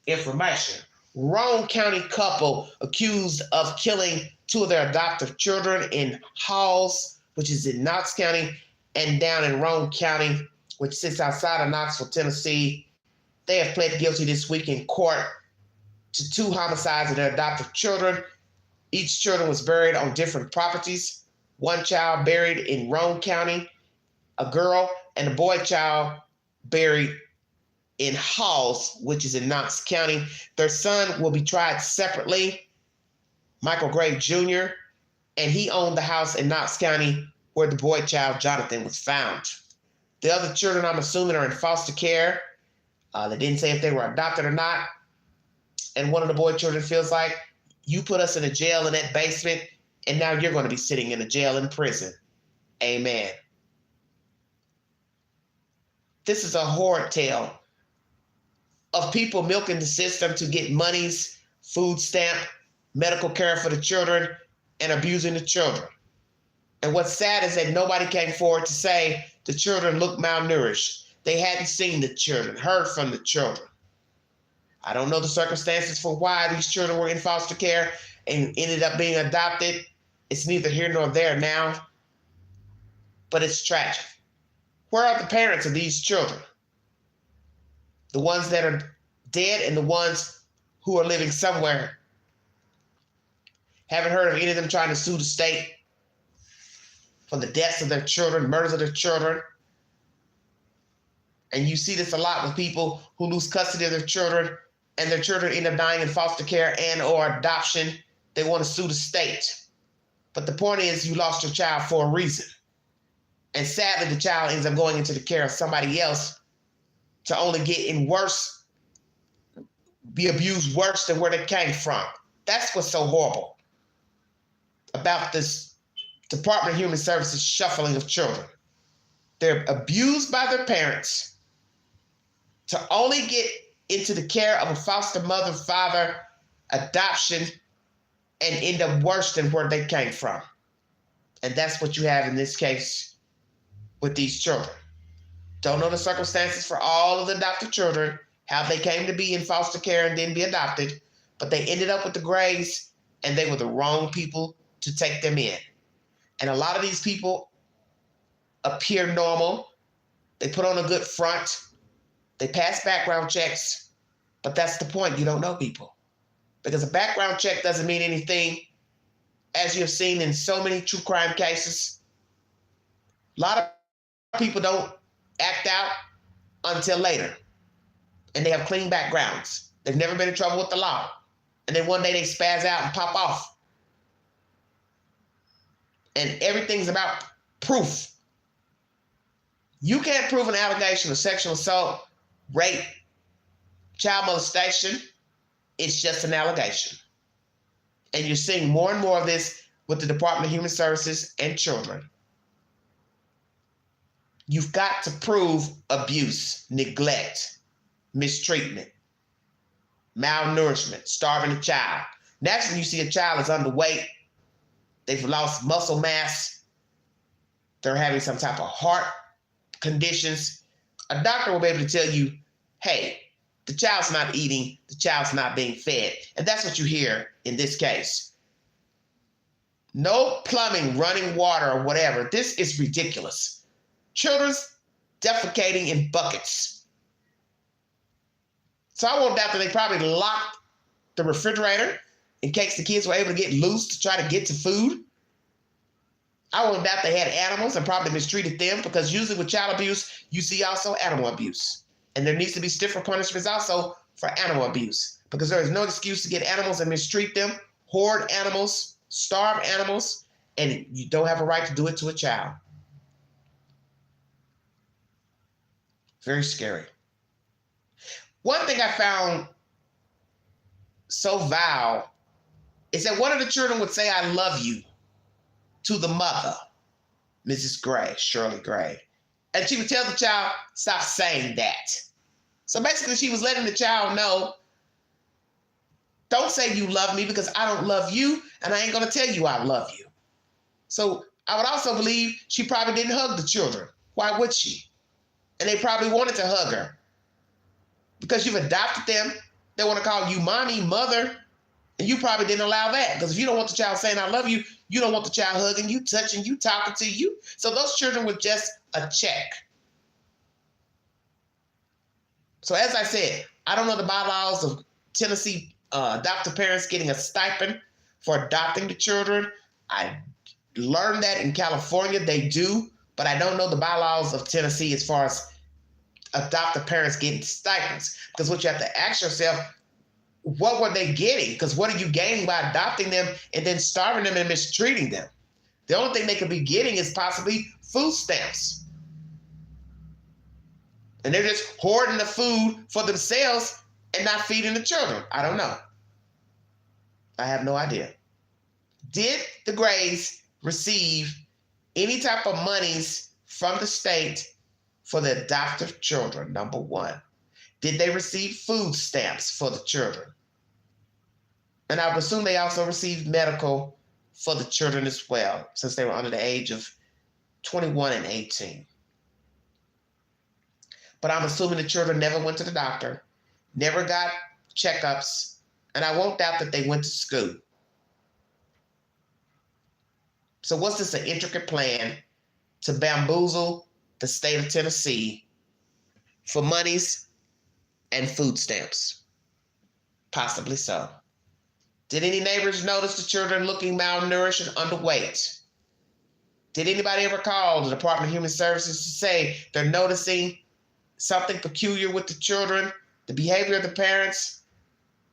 information. Roane County couple accused of killing 2 of their adoptive children in Halls, which is in Knox County, and down in Roane County, which sits outside of Knoxville, Tennessee. They have pled guilty this week in court to 2 homicides of their adoptive children. Each children was buried on different properties. One child buried in Roane County, a girl, and a boy child buried in Halls, which is in Knox County. Their son will be tried separately, Michael Gray Jr., and he owned the house in Knox County where the boy child, Jonathan, was found. The other children, I'm assuming, are in foster care. They didn't say if they were adopted or not. And one of the boy children feels like, you put us in a jail in that basement, and now you're going to be sitting in a jail in prison. Amen. This is a horrid tale of people milking the system to get monies, food stamp, medical care for the children, and abusing the children. And what's sad is that nobody came forward to say the children look malnourished. They hadn't seen the children, heard from the children. I don't know the circumstances for why these children were in foster care and ended up being adopted. It's neither here nor there now, but it's tragic. Where are the parents of these children? The ones that are dead and the ones who are living somewhere. Haven't heard of any of them trying to sue the state for the deaths of their children, murders of their children. And you see this a lot with people who lose custody of their children and their children end up dying in foster care and or adoption. They want to sue the state. But the point is, you lost your child for a reason. And sadly, the child ends up going into the care of somebody else to only get in worse, be abused worse than where they came from. That's what's so horrible about this Department of Human Services shuffling of children. They're abused by their parents to only get into the care of a foster mother, father, adoption, and end up worse than where they came from. And that's what you have in this case with these children. Don't know the circumstances for all of the adopted children, how they came to be in foster care and then be adopted, but they ended up with the Grays and they were the wrong people to take them in. And a lot of these people appear normal. They put on a good front. They pass background checks, but that's the point. You don't know people. Because a background check doesn't mean anything, as you have seen in so many true crime cases. A lot of people don't act out until later, and they have clean backgrounds. They've never been in trouble with the law. And then one day they spaz out and pop off. And everything's about proof. You can't prove an allegation of sexual assault, rape, child molestation. It's just an allegation. And you're seeing more and more of this with the Department of Human Services and children. You've got to prove abuse, neglect, mistreatment, malnourishment, starving a child. Next, when you see a child is underweight, they've lost muscle mass, they're having some type of heart conditions, a doctor will be able to tell you, hey, the child's not eating, the child's not being fed. And that's what you hear in this case. No plumbing, running water, or whatever. This is ridiculous. Children's defecating in buckets. So I won't doubt that they probably locked the refrigerator in case the kids were able to get loose to try to get to food. I won't doubt they had animals and probably mistreated them, because usually with child abuse, you see also animal abuse. And there needs to be stiffer punishments also for animal abuse, because there is no excuse to get animals and mistreat them, hoard animals, starve animals, and you don't have a right to do it to a child. Very scary. One thing I found so vile is that one of the children would say, "I love you," to the mother, Mrs. Gray, Shirley Gray. And she would tell the child, "Stop saying that." So basically she was letting the child know, don't say you love me, because I don't love you, and I ain't gonna tell you I love you. So I would also believe she probably didn't hug the children. Why would she? And they probably wanted to hug her. Because you've adopted them, they want to call you mommy, mother, and you probably didn't allow that. Because if you don't want the child saying I love you, you don't want the child hugging you, touching you, talking to you. So those children were just a check. So as I said, I don't know the bylaws of Tennessee adoptive parents getting a stipend for adopting the children. I learned that in California they do, but I don't know the bylaws of Tennessee as far as adoptive parents getting stipends. Because what you have to ask yourself, what were they getting? Because what are you gaining by adopting them and then starving them and mistreating them? The only thing they could be getting is possibly food stamps. And they're just hoarding the food for themselves and not feeding the children. I don't know. I have no idea. Did the Grays receive any type of monies from the state for the adoptive children? Number one. Did they receive food stamps for the children? And I would assume they also received medical for the children as well, since they were under the age of 21 and 18. But I'm assuming the children never went to the doctor, never got checkups, and I won't doubt that they went to school. So what's this, an intricate plan to bamboozle the state of Tennessee for monies and food stamps? Possibly so. Did any neighbors notice the children looking malnourished and underweight? Did anybody ever call the Department of Human Services to say they're noticing something peculiar with the children, the behavior of the parents,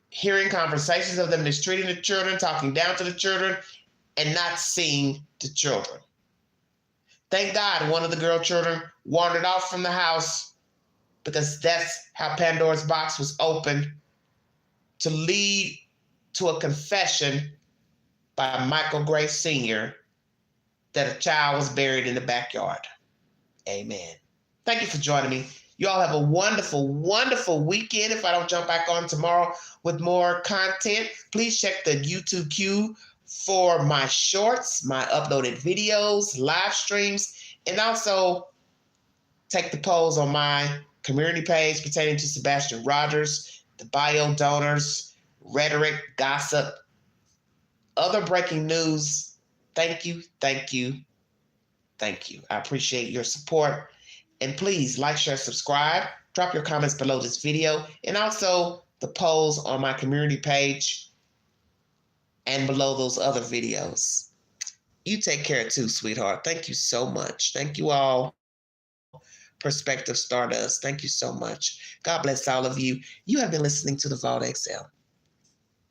hearing conversations of them mistreating the children, talking down to the children, and not seeing the children? Thank God one of the girl children wandered off from the house, because that's how Pandora's box was opened to lead to a confession by Michael Gray Sr. that a child was buried in the backyard. Amen. Thank you for joining me. You all have a wonderful, wonderful weekend. If I don't jump back on tomorrow with more content, please check the YouTube queue for my shorts, my uploaded videos, live streams, and also take the polls on my community page pertaining to Sebastian Rogers, the bio donors, rhetoric, gossip, other breaking news. Thank you, thank you, thank you. I appreciate your support. And please like, share, subscribe, drop your comments below this video, and also the polls on my community page and below those other videos. You take care too, sweetheart. Thank you so much. Thank you all. Perspective Stardust. Thank you so much. God bless all of you. You have been listening to the Vault XL.